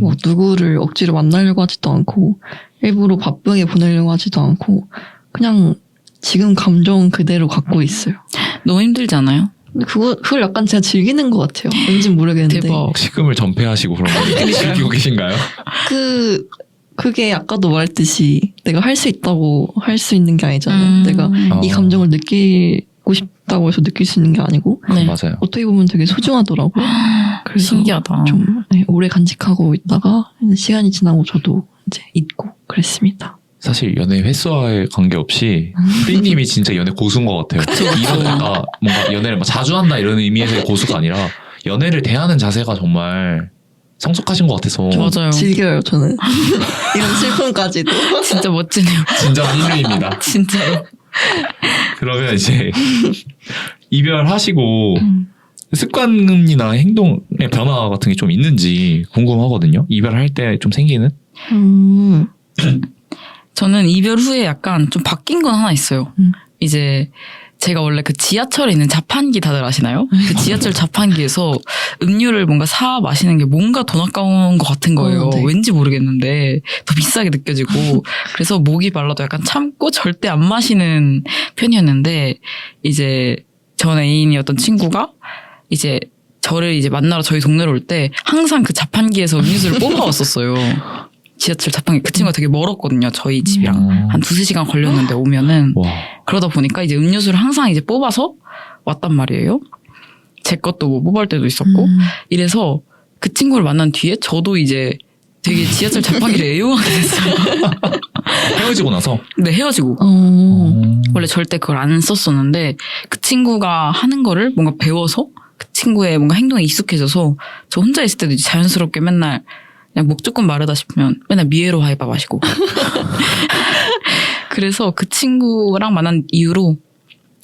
뭐 누구를 억지로 만나려고 하지도 않고 일부러 바쁘게 보내려고 하지도 않고 그냥 지금 감정 그대로 갖고 있어요. 너무 힘들지 않아요? 근데 그걸 약간 제가 즐기는 것 같아요. 왠진 모르겠는데. 대박. 식음을 전폐하시고 그런 거 즐기고 계신가요? 그게 아까도 말했듯이 내가 할 수 있다고 할 수 있는 게 아니잖아요. 내가 이 감정을 느끼고 싶다고 해서 느낄 수 있는 게 아니고 네. 맞아요. 어떻게 보면 되게 소중하더라고요. 그래서 신기하다. 좀 오래 간직하고 있다가 시간이 지나고 저도 이제 잊고 그랬습니다. 사실 연애 횟수와의 관계없이 프리님이 진짜 연애 고수인 것 같아요. 이러다가 뭔가 연애를 막 자주 한다 이런 의미에서의 고수가 아니라 연애를 대하는 자세가 정말 성숙하신 것 같아서 맞아요. 즐겨요 저는. 이런 슬픔까지도. 진짜 멋지네요. 진정한 인류입니다. 진짜로. 그러면 이제 이별하시고 습관이나 행동의 변화 같은 게 좀 있는지 궁금하거든요. 이별할 때 좀 생기는? 저는 이별 후에 약간 좀 바뀐 건 하나 있어요. 이제 제가 원래 그 지하철에 있는 자판기 다들 아시나요? 그 지하철 자판기에서 음료를 뭔가 사 마시는 게 뭔가 돈 아까운 것 같은 거예요. 네. 왠지 모르겠는데 더 비싸게 느껴지고 그래서 목이 말라도 약간 참고 절대 안 마시는 편이었는데 이제 전 애인이었던 친구가 이제 저를 이제 만나러 저희 동네로 올 때 항상 그 자판기에서 음료수를 뽑아왔었어요. 지하철 자판기. 그 친구가 되게 멀었거든요. 저희 집이랑. 한 2-3시간 걸렸는데 오면은. 와. 그러다 보니까 이제 음료수를 항상 이제 뽑아서 왔단 말이에요. 제 것도 뭐 뽑을 때도 있었고. 이래서 그 친구를 만난 뒤에 저도 이제 되게 지하철 자판기를 애용하게 됐어요. 헤어지고 나서 네, 헤어지고. 원래 절대 그걸 안 썼었는데 그 친구가 하는 거를 뭔가 배워서 그 친구의 뭔가 행동에 익숙해져서 저 혼자 있을 때도 이제 자연스럽게 맨날 그냥 목 조금 마르다 싶으면 맨날 미에로 하이바 마시고 그래서 그 친구랑 만난 이후로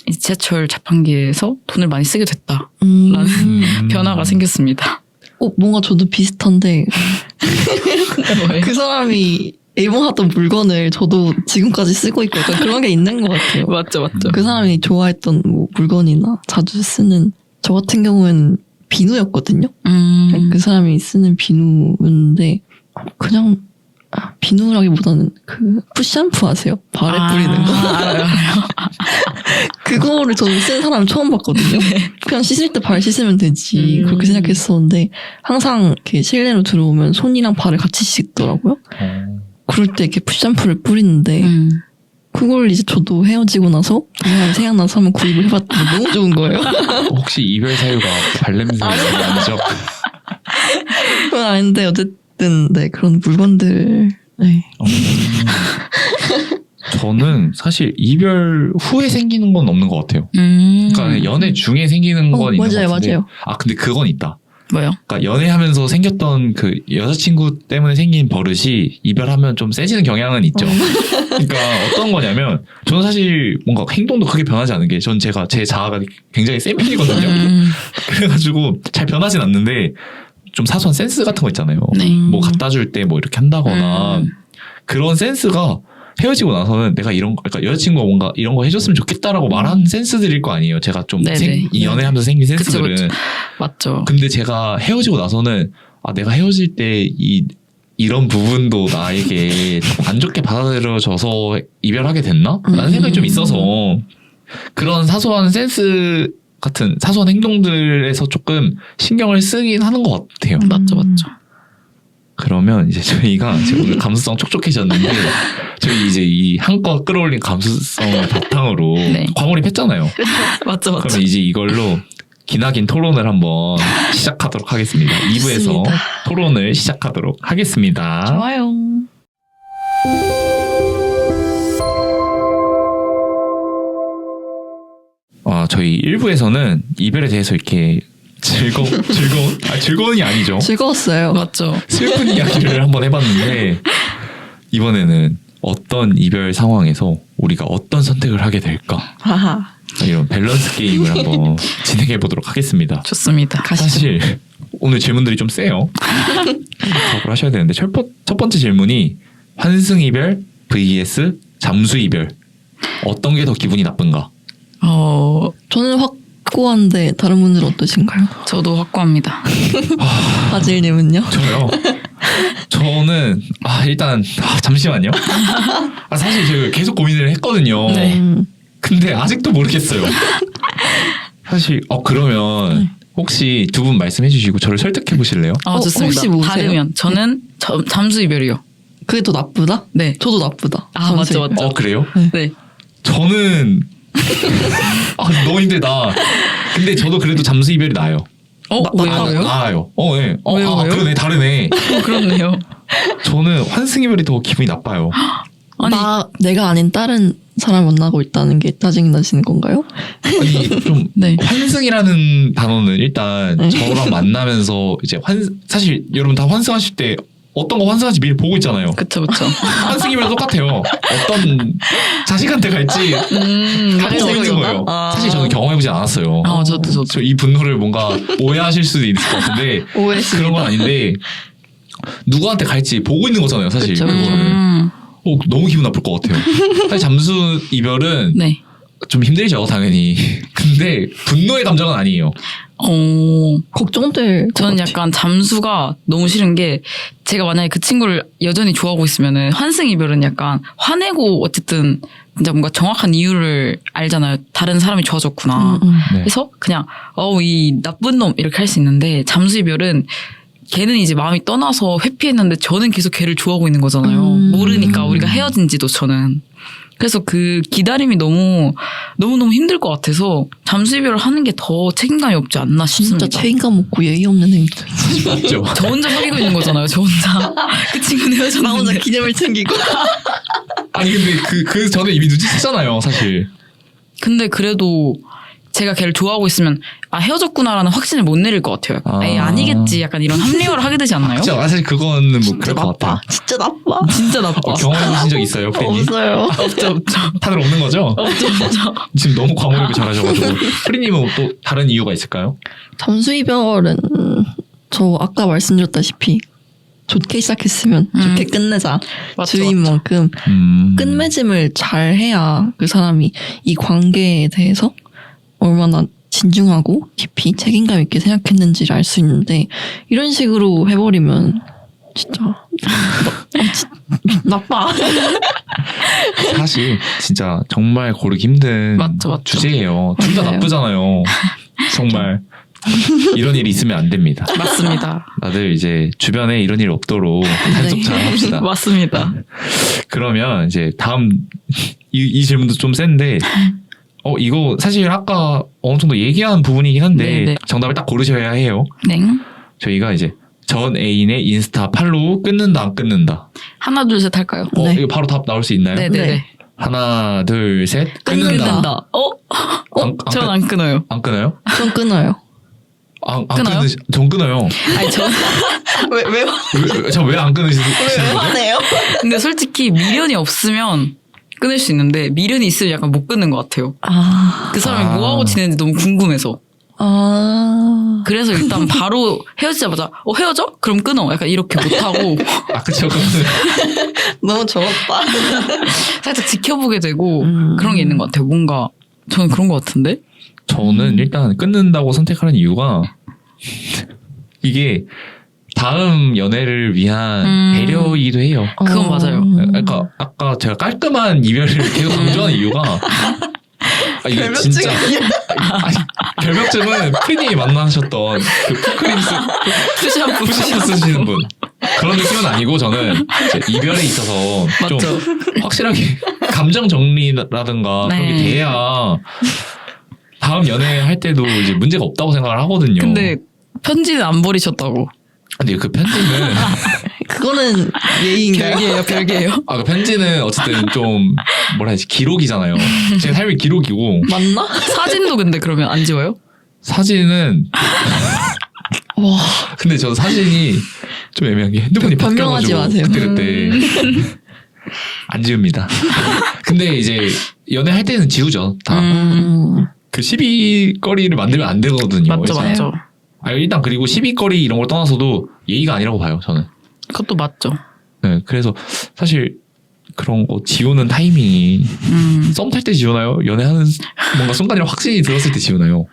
이제 지하철 자판기에서 돈을 많이 쓰게 됐다라는 변화가 생겼습니다. 뭔가 저도 비슷한데 뭐예요? 그 사람이 애용하던 물건을 저도 지금까지 쓰고 있고 약간 그런 게 있는 것 같아요. 맞죠. 그 사람이 좋아했던 뭐 물건이나 자주 쓰는 저 같은 경우는 비누였거든요. 그 사람이 쓰는 비누인데 그냥 비누라기보다는 그 푸샴푸 아세요? 발에 뿌리는 거. 알아요. 그거를 저는 쓰는 사람 처음 봤거든요. 그냥 씻을 때 발 씻으면 되지 그렇게 생각했었는데 항상 이렇게 실내로 들어오면 손이랑 발을 같이 씻더라고요. 그럴 때 이렇게 푸샴푸를 뿌리는데 그걸 이제 저도 헤어지고 나서 그냥 생각나서 한번 구입을 해봤더니 너무 좋은 거예요. 혹시 이별 사유가 발냄새 아니죠? 그건 아닌데 어쨌든 네 그런 물건들 네. 저는 사실 이별 후에 생기는 건 없는 것 같아요. 그러니까 연애 중에 생기는 건 있는 것 같은데. 맞아요. 근데 그건 있다. 뭐요? 그러니까 연애하면서 생겼던 그 여자친구 때문에 생긴 버릇이 이별하면 좀 세지는 경향은 있죠. 그러니까 어떤 거냐면 저는 사실 뭔가 행동도 크게 변하지 않은 게 전 제가 제 자아가 굉장히 센 편이거든요. 그래가지고 잘 변하진 않는데 좀 사소한 센스 같은 거 있잖아요. 네. 뭐 갖다 줄 때 뭐 이렇게 한다거나 그런 센스가 헤어지고 나서는 내가 이런 거, 그러니까 여자친구가 뭔가 이런 거 해줬으면 좋겠다라고 말하는 센스들일 거 아니에요. 제가 좀 네네. 이 연애하면서 생긴 센스들은. 그쵸. 맞죠. 근데 제가 헤어지고 나서는 내가 헤어질 때 이런 부분도 나에게 좀 안 좋게 받아들여져서 이별하게 됐나? 라는 생각이 좀 있어서 그런 사소한 센스 같은 사소한 행동들에서 조금 신경을 쓰긴 하는 것 같아요. 맞죠. 그러면 이제 저희가 지금 오늘 감수성 촉촉해졌는데 저희 이제 이 한껏 끌어올린 감수성을 바탕으로 네. 과몰입했잖아요. 맞죠. 그러면 이제 이걸로 기나긴 토론을 한번 시작하도록 하겠습니다. 2부에서 좋습니다. 토론을 시작하도록 하겠습니다. 좋아요. 저희 1부에서는 이별에 대해서 이렇게 즐거운이 아니죠. 즐거웠어요. 맞죠. 슬픈 이야기를 한번 해봤는데 이번에는 어떤 이별 상황에서 우리가 어떤 선택을 하게 될까 하하. 이런 밸런스 게임을 한번 진행해 보도록 하겠습니다. 좋습니다. 사실 오늘 질문들이 좀 세요. 답을 하셔야 되는데 첫 번째 질문이 환승 이별 vs 잠수 이별 어떤 게 더 기분이 나쁜가? 저는 확고한데 다른 분들은 어떠신가요? 저도 확고합니다. 바질님은요? 저요. 저는 일단 잠시만요. 사실 제가 계속 고민을 했거든요. 네. 근데 아직도 모르겠어요. 사실 그러면 혹시 두 분 말씀해 주시고 저를 설득해 보실래요? 좋습니다. 혹시 뭐세요? 다르면 저는 잠수 이별이요. 그게 더 나쁘다? 네. 저도 나쁘다. 맞죠. 그래요? 네. 저는 너무 힘들다. 근데 저도 그래도 잠수 이별이 나아요. 왜요? 나아요. 네. 왜요? 그러네, 다르네. 그렇네요. 저는 환승 이별이 더 기분이 나빠요. 아니, 내가 아닌 다른 사람 만나고 있다는 게 짜증이 나시는 건가요? 아니 좀 네. 환승이라는 단어는 일단 네. 저랑 만나면서 이제 사실 여러분 다 환승하실 때 어떤 거 환승할지 미리 보고 있잖아요. 그쵸. 환승 이별 똑같아요. 어떤 자식한테 갈지 다 보고 있는 거예요. 사실 저는 경험해보지 않았어요. 저도. 저 이 분노를 뭔가 오해하실 수도 있을 것 같은데 오해했습니다. 그런 건 아닌데 누구한테 갈지 보고 있는 거잖아요. 사실 그쵸. 그거를. 너무 기분 나쁠 것 같아요. 사실 잠수 이별은 네. 좀 힘들죠, 당연히. 근데 분노의 감정은 아니에요. 걱정될 것 저는 같아. 약간 잠수가 너무 싫은 게 제가 만약에 그 친구를 여전히 좋아하고 있으면은 환승 이별은 약간 화내고 어쨌든 진짜 뭔가 정확한 이유를 알잖아요. 다른 사람이 좋아졌구나. 네. 그래서 그냥 이 나쁜 놈 이렇게 할 수 있는데 잠수 이별은 걔는 이제 마음이 떠나서 회피했는데 저는 계속 걔를 좋아하고 있는 거잖아요. 모르니까 우리가 헤어진지도 저는. 그래서 그 기다림이 너무너무 힘들 것 같아서 잠수 이별을 하는 게 더 책임감이 없지 않나 싶습니다. 진짜 책임감 없고 예의 없는 행동. 맞죠? 저 혼자 사귀고 있는 거잖아요. 저 혼자. 그 친구는 나 혼자 헤어졌는데. 기념을 챙기고. 아니 근데 그 전에 이미 눈치챘잖아요, 사실. 근데 그래도 제가 걔를 좋아하고 있으면 헤어졌구나라는 확신을 못 내릴 것 같아요. 아. 에이, 아니겠지. 약간 이런 합리화를 하게 되지 않나요? 진짜 사실 그거는 뭐 진짜 그럴 것 같아요. 나빠. 진짜 나빠. 진짜 나빠. 경험해보신 적 있어요, 프리님? 없어요. 없죠. 다들 없는 거죠? 없죠. 지금 너무 과몰입을 잘하셔가지고. 프리님은 또 다른 이유가 있을까요? 잠수 이별은 저 아까 말씀드렸다시피 좋게 시작했으면 좋게 끝내자 맞죠, 주인 만큼 끝맺음을 잘 해야 그 사람이 이 관계에 대해서 얼마나 진중하고 깊이 책임감 있게 생각했는지를 알 수 있는데 이런 식으로 해버리면 진짜 나빠. 사실 진짜 정말 고르기 힘든 맞죠. 주제예요. 둘 다 맞아요. 나쁘잖아요. 정말 이런 일이 있으면 안 됩니다. 맞습니다. 다들 이제 주변에 이런 일 없도록 단속 잘 합시다. 맞습니다. 그러면 이제 다음 이 질문도 좀 센데 이거 사실 아까 어느 정도 얘기한 부분이긴 한데 네네. 정답을 딱 고르셔야 해요. 네. 저희가 이제 전 애인의 인스타 팔로우 끊는다 안 끊는다. 하나, 둘, 셋 할까요? 네. 이거 바로 답 나올 수 있나요? 네네네. 네. 하나 둘 셋 끊는다. 끊는다. 전 안 끊어요. 안 끊어요? 좀 끊어요. 안 끊어요? 전 끊어요. 아니, 왜 저 왜 안 끊으시는 거죠? 화내요? 근데 솔직히 미련이 없으면 끊을 수 있는데 미련이 있으면 약간 못 끊는 것 같아요. 아, 그 사람이 뭐하고 지내는지 너무 궁금해서. 그래서 일단 바로 헤어지자마자 헤어져? 그럼 끊어. 약간 이렇게 못하고 그쵸. 그거는 너무 적었다. 살짝 지켜보게 되고 음. 그런 게 있는 것 같아요. 뭔가 저는 그런 것 같은데? 저는 일단 끊는다고 선택하는 이유가 이게 다음 연애를 위한 배려이기도 해요. 그건 맞아요. 그러니까 아까 제가 깔끔한 이별을 계속 강조하는 이유가 이게 진짜 아니, 결벽증은 프리님이 만나셨던 그 푸크림스 푸시한 푸시션 쓰시는 분 그런 느낌은 아니고 저는 이제 이별에 있어서 좀 맞죠. 확실하게 감정 정리라든가 그런 게 네. 돼야 다음 연애할 때도 이제 문제가 없다고 생각을 하거든요. 근데 편지는 안 버리셨다고. 근데 그 편지는 그거는 예의인가요? 별개예요. 그 편지는 어쨌든 좀 뭐라 해야지 기록이잖아요. 제 삶의 기록이고 맞나? 사진도 근데 그러면 안 지워요? 사진은 와, 근데 저 사진이 좀 애매한 게 핸드폰이 변명하지 바뀌어가지고 마세요. 그때 안 지웁니다. 근데 이제 연애할 때는 지우죠. 다. 그 시비거리를 만들면 안 되거든요. 맞죠, 이제. 맞죠. 일단 그리고 시비거리 이런 걸 떠나서도 예의가 아니라고 봐요. 저는. 그것도 맞죠. 네, 그래서 사실 그런 거 지우는 타이밍이 썸 탈 때 지우나요? 연애하는 뭔가 순간이랑 확신이 들었을 때 지우나요?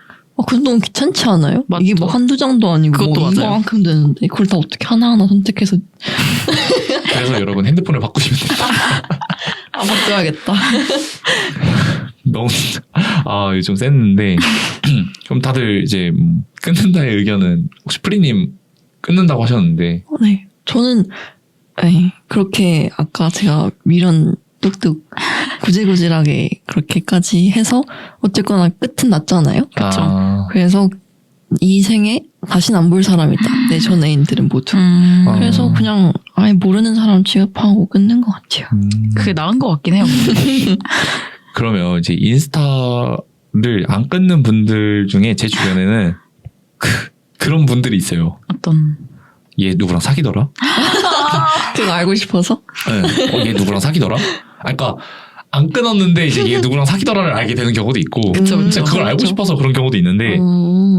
근데 너무 귀찮지 않아요? 맞죠. 이게 뭐 한두 장도 아니고 그것도 뭐 맞아요. 이거만큼 되는데 그걸 다 어떻게 하나하나 선택해서 그래서 여러분 핸드폰을 바꾸시면 돼요. 안 바꿔야겠다. 너무 이거 좀 셌는데 그럼 다들 이제 끊는다의 의견은 혹시 프리님 끊는다고 하셨는데 네, 저는 그렇게 아까 제가 미련 뚝뚝 구질구질하게 그렇게까지 해서 어쨌거나 끝은 났잖아요. 그쵸. 그래서 이 생에 다신 안 볼 사람이다. 내 전 애인들은 모두. 그래서 그냥 아예 모르는 사람 취급하고 끝낸 것 같아요. 그게 나은 것 같긴 해요. 그러면 이제 인스타를 안 끊는 분들 중에 제 주변에는 그런 분들이 있어요. 어떤 얘 누구랑 사귀더라? 그거 알고 싶어서? 네. 얘 누구랑 사귀더라? 그러니까 안 끊었는데 이제 얘 누구랑 사귀더라를 알게 되는 경우도 있고 그쵸, 그쵸. 진짜 그걸 알고 그쵸. 싶어서 그런 경우도 있는데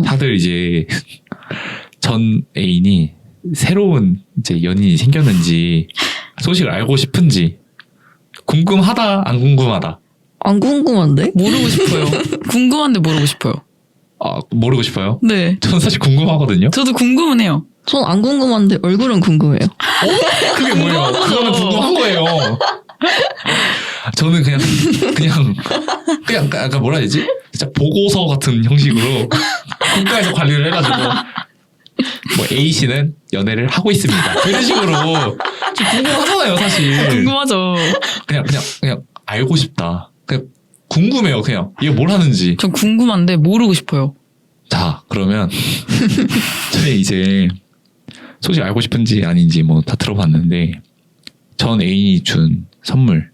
다들 이제 전 애인이 새로운 이제 연인이 생겼는지 소식을 알고 싶은지 궁금하다 안 궁금하다 안 궁금한데? 모르고 싶어요. 궁금한데 모르고 싶어요. 모르고 싶어요. 네. 저는 사실 궁금하거든요. 저도 궁금은 해요. 전 안 궁금한데 얼굴은 궁금해요. 그게 뭐예요? 그거는 궁금한 거예요. 저는 그냥 약간 뭐라 해야 되지? 진짜 보고서 같은 형식으로 국가에서 관리를 해가지고 뭐 A 씨는 연애를 하고 있습니다. 이런 식으로 좀 궁금하잖아요, 사실. 궁금하죠. 그냥 알고 싶다. 그냥 궁금해요. 그냥 이게 뭘 하는지. 전 궁금한데 모르고 싶어요. 자, 그러면 저희 이제 솔직히 알고 싶은지 아닌지 뭐 다 들어봤는데 전 애인이 준 선물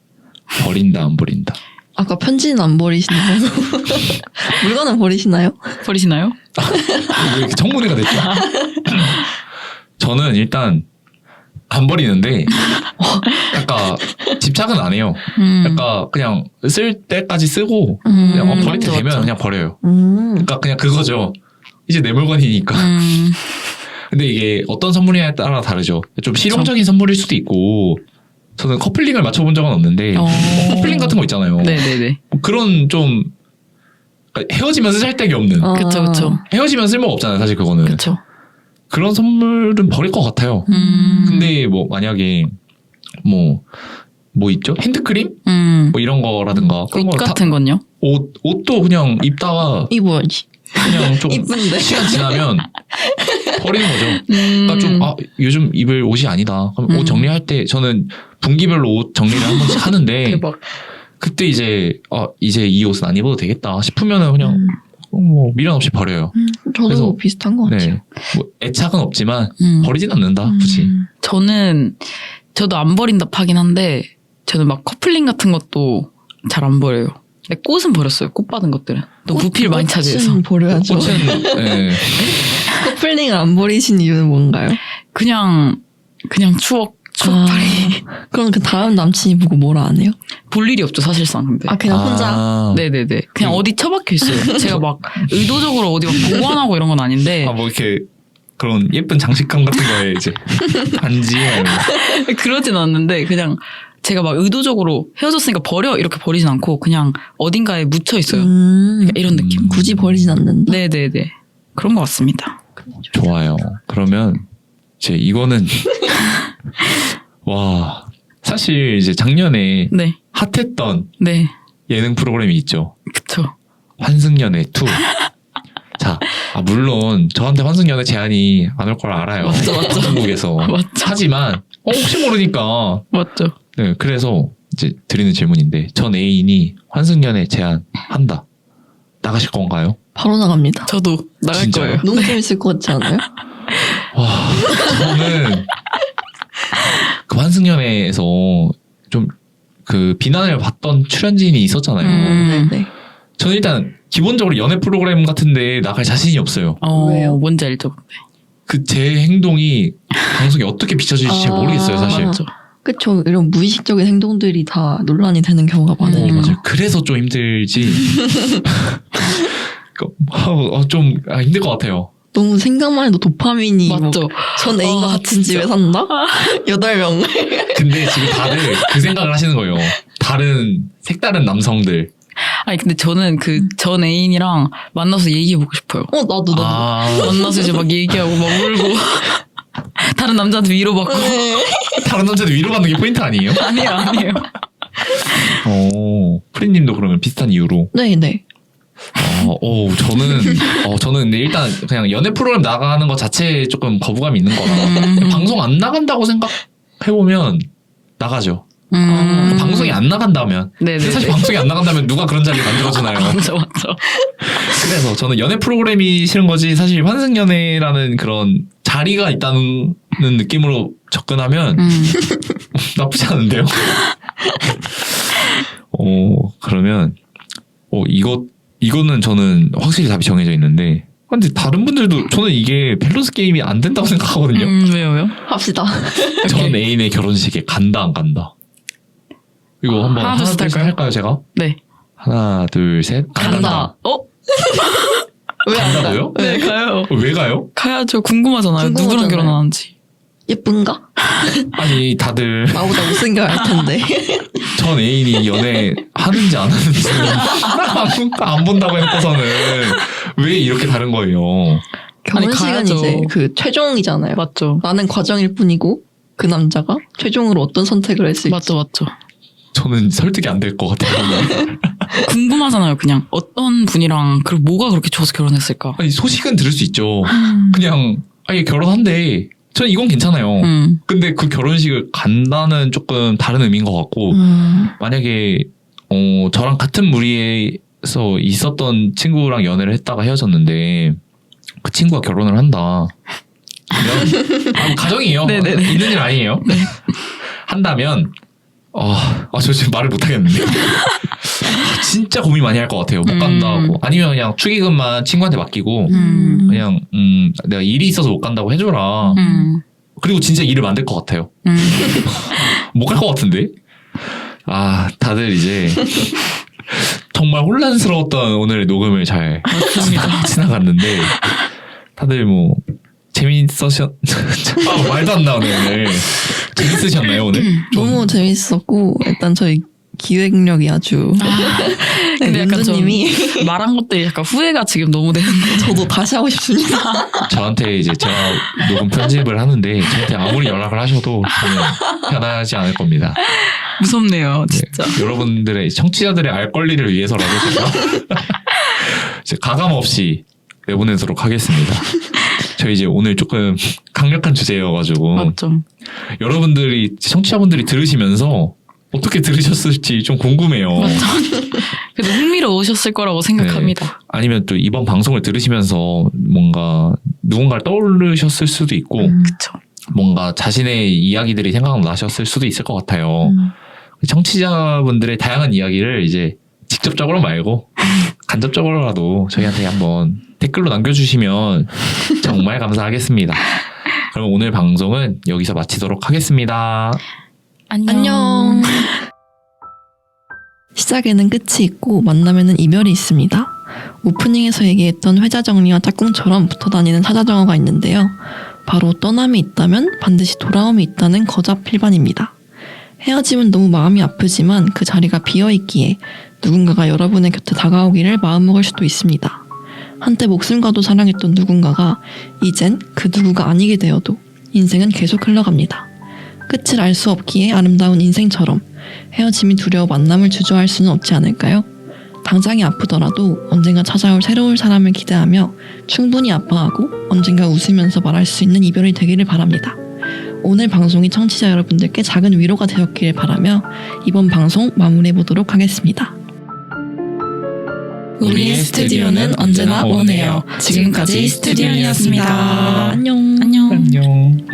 버린다 안 버린다. 아까 편지는 안 버리시나요? 물건은 버리시나요? 버리시나요? 왜 이렇게 청문회가 됐죠? 저는 일단 안 버리는데 약간 집착은 안 해요. 약간 그냥 쓸 때까지 쓰고 그냥 버릴 때 맞죠, 되면 맞죠. 그냥 버려요. 그러니까 그냥 그거죠. 이제 내 물건이니까. 근데 이게 어떤 선물이냐에 따라 다르죠. 좀 실용적인 선물일 수도 있고 저는 커플링을 맞춰본 적은 없는데 커플링 같은 거 있잖아요. 네네네. 뭐 그런 좀 그러니까 헤어지면 쓰잘데기 없는 그쵸, 그쵸. 헤어지면 쓸모가 없잖아요. 사실 그거는. 그쵸. 그런 선물은 버릴 것 같아요. 근데 뭐 만약에 뭐 있죠? 핸드크림? 뭐 이런 거라든가 그런 옷 거 같은 건요? 옷도 그냥 입다가 입어야지. 그냥 좀 이쁜데. 시간 지나면 버리는 거죠. 그러니까 좀 요즘 입을 옷이 아니다. 그럼 옷 정리할 때 저는 분기별로 옷 정리를 한 번씩 하는데 대박. 그때 이제 이제 이 옷은 안 입어도 되겠다 싶으면은 그냥 뭐 미련 없이 버려요. 저도 그래서- 비슷한 것 같아요. 네, 뭐 애착은 없지만 버리진 않는다 음. 굳이. 저도 안 버린다 하긴 한데 저는 막 커플링 같은 것도 잘 안 버려요. 근데 꽃은 버렸어요. 꽃 받은 것들은. 너무 부피를 많이 차지해서. 꽃은 버려야죠. 꽃은 네. 커플링을 안 버리신 이유는 뭔가요? 그냥 추억 빨리 그럼 그 다음 남친이 보고 뭐라 안 해요? 볼 일이 없죠 사실상. 근데 그냥 혼자. 네네네. 그냥 어디 처박혀 있어요. 제가 막 의도적으로 어디 막 보관하고 이런 건 아닌데 뭐 이렇게 그런 예쁜 장식감 같은 거에 이제 반지 그러진 않는데 그냥 제가 막 의도적으로 헤어졌으니까 버려 이렇게 버리진 않고 그냥 어딘가에 묻혀 있어요. 그러니까 이런 느낌. 굳이 버리진 않는다. 네네네. 그런 것 같습니다. 좋아요. 그러면 이제 이거는 와 사실 이제 작년에 네. 핫했던 네. 예능 프로그램이 있죠. 그쵸. 환승연애 2. 자, 물론 저한테 환승연애 제안이 안 올 걸 알아요. 맞죠, 맞죠. 한국에서. 맞죠. 하지만 혹시 모르니까. 맞죠. 네, 그래서 이제 드리는 질문인데 전 애인이 환승연애 제안한다. 나가실 건가요? 바로 나갑니다. 저도 나갈 진짜요? 거예요. 너무 재밌을 것 같지 않아요? 와, 저는 그 환승연애에서 좀 그 비난을 받던 출연진이 있었잖아요. 네네. 저는 일단 기본적으로 연애 프로그램 같은데 나갈 자신이 없어요. 왜요? 뭔지 알죠. 그 제 행동이 방송에 어떻게 비춰질지 잘 모르겠어요, 사실. 맞죠. 그쵸. 이런 무의식적인 행동들이 다 논란이 되는 경우가 많으니까. 맞아요. 그래서 좀 힘들지. 좀 힘들 것 같아요. 너무 생각만 해도 도파민이 맞죠. 전 애인과 같은 진짜. 집에 산다? 8명. 근데 지금 다들 그 생각을 하시는 거예요. 색다른 남성들. 아니 근데 저는 그 전 애인이랑 만나서 얘기해보고 싶어요. 나도. 만나서 이제 막 얘기하고 막 울고 다른 남자한테 위로받고. 다른 남자들 위로받는 게 포인트 아니에요? 아니에요. 프리님도 그러면 비슷한 이유로. 네네. 저는 근데 일단 그냥 연애 프로그램 나가는 것 자체에 조금 거부감이 있는 거라. 방송 안 나간다고 생각해보면 나가죠. 방송이 안 나간다면. 네네. 근데 사실 방송이 안 나간다면 누가 그런 자리 만들어주나요? 맞죠. 그래서 저는 연애 프로그램이 싫은 거지 사실 환승연애라는 그런 자리가 있다는 느낌으로 접근하면 나쁘지 않은데요. 그러면 이거는 저는 확실히 답이 정해져 있는데 근데 다른 분들도 저는 이게 밸런스 게임이 안 된다고 생각하거든요. 왜요? 합시다. 전 애인의 결혼식에 간다 안 간다. 이거 한번 하나, 하나 둘, 셋 둘 셋 할까요 제가? 네. 하나 둘 셋 간다. 왜 안 가요? 간다고요? 네, 가요. 왜 가요? 가야죠. 궁금하잖아요. 누구랑 궁금하잖아요. 결혼하는지. 예쁜가? 아니 다들 나보다 못생겨 할 텐데. 전 애인이 연애 하는지 안 하는지 안 본다고 해놓고서는 왜 이렇게 다른 거예요? 결혼식은 가야죠. 이제 그 최종이잖아요. 맞죠. 나는 과정일 뿐이고 그 남자가 최종으로 어떤 선택을 했을지. 맞죠. 저는 설득이 안 될 것 같아요. 궁금하잖아요. 그냥 어떤 분이랑 그리고 뭐가 그렇게 좋아서 결혼했을까. 아니 소식은 들을 수 있죠. 그냥 아예 결혼한대. 전 이건 괜찮아요. 근데 그 결혼식을 간다는 조금 다른 의미인 것 같고 만약에 저랑 같은 무리에서 있었던 친구랑 연애를 했다가 헤어졌는데 그 친구가 결혼을 한다. 가정이에요. 네네네. 있는 일 아니에요. 한다면 저 지금 말을 못 하겠는데. 진짜 고민 많이 할 것 같아요. 못 간다고. 아니면 그냥 축의금만 친구한테 맡기고 그냥 내가 일이 있어서 못 간다고 해줘라. 그리고 진짜 일을 만들 것 같아요. 못 갈 것 같은데. 다들 이제 정말 혼란스러웠던 오늘 녹음을 잘 지나갔는데 다들 뭐 말도 안 나오네 오늘. 재밌으셨나요 오늘? 너무 재밌었고 일단 저희 기획력이 아주 근데 약간 좀 윤주님이 말한 것들이 약간 후회가 지금 너무 되는데. 저도 다시 하고 싶습니다. 저한테 이제 제가 녹음 편집을 하는데 저한테 아무리 연락을 하셔도 저는 편하지 않을 겁니다. 무섭네요, 네, 진짜. 여러분들의 청취자들의 알 권리를 위해서라도 제가 이제 가감 없이 내보내도록 하겠습니다. 저희 이제 오늘 조금 강력한 주제여가지고 맞죠. 여러분들이 청취자분들이 들으시면서 어떻게 들으셨을지 좀 궁금해요. 맞죠. 그래도 흥미로우셨을 거라고 생각합니다. 아니면 또 이번 방송을 들으시면서 뭔가 누군가를 떠올르셨을 수도 있고 그쵸. 뭔가 자신의 이야기들이 생각나셨을 수도 있을 것 같아요. 청취자분들의 다양한 이야기를 이제 직접적으로 말고 간접적으로라도 저희한테 한번 댓글로 남겨주시면 정말 감사하겠습니다. 그럼 오늘 방송은 여기서 마치도록 하겠습니다. 안녕. 시작에는 끝이 있고 만남에는 이별이 있습니다. 오프닝에서 얘기했던 회자정리와 짝꿍처럼 붙어다니는 사자성어가 있는데요. 바로 떠남이 있다면 반드시 돌아옴이 있다는 거잡필반입니다. 헤어짐은 너무 마음이 아프지만 그 자리가 비어있기에 누군가가 여러분의 곁에 다가오기를 마음먹을 수도 있습니다. 한때 목숨과도 사랑했던 누군가가 이젠 그 누구가 아니게 되어도 인생은 계속 흘러갑니다. 끝을 알 수 없기에 아름다운 인생처럼 헤어짐이 두려워 만남을 주저할 수는 없지 않을까요? 당장이 아프더라도 언젠가 찾아올 새로운 사람을 기대하며 충분히 아파하고 언젠가 웃으면서 말할 수 있는 이별이 되기를 바랍니다. 오늘 방송이 청취자 여러분들께 작은 위로가 되었기를 바라며 이번 방송 마무리해보도록 하겠습니다. 우리의 스튜디오는 언제나 원해요. 지금까지 스튜디오였습니다. 안녕. 안녕. 안녕.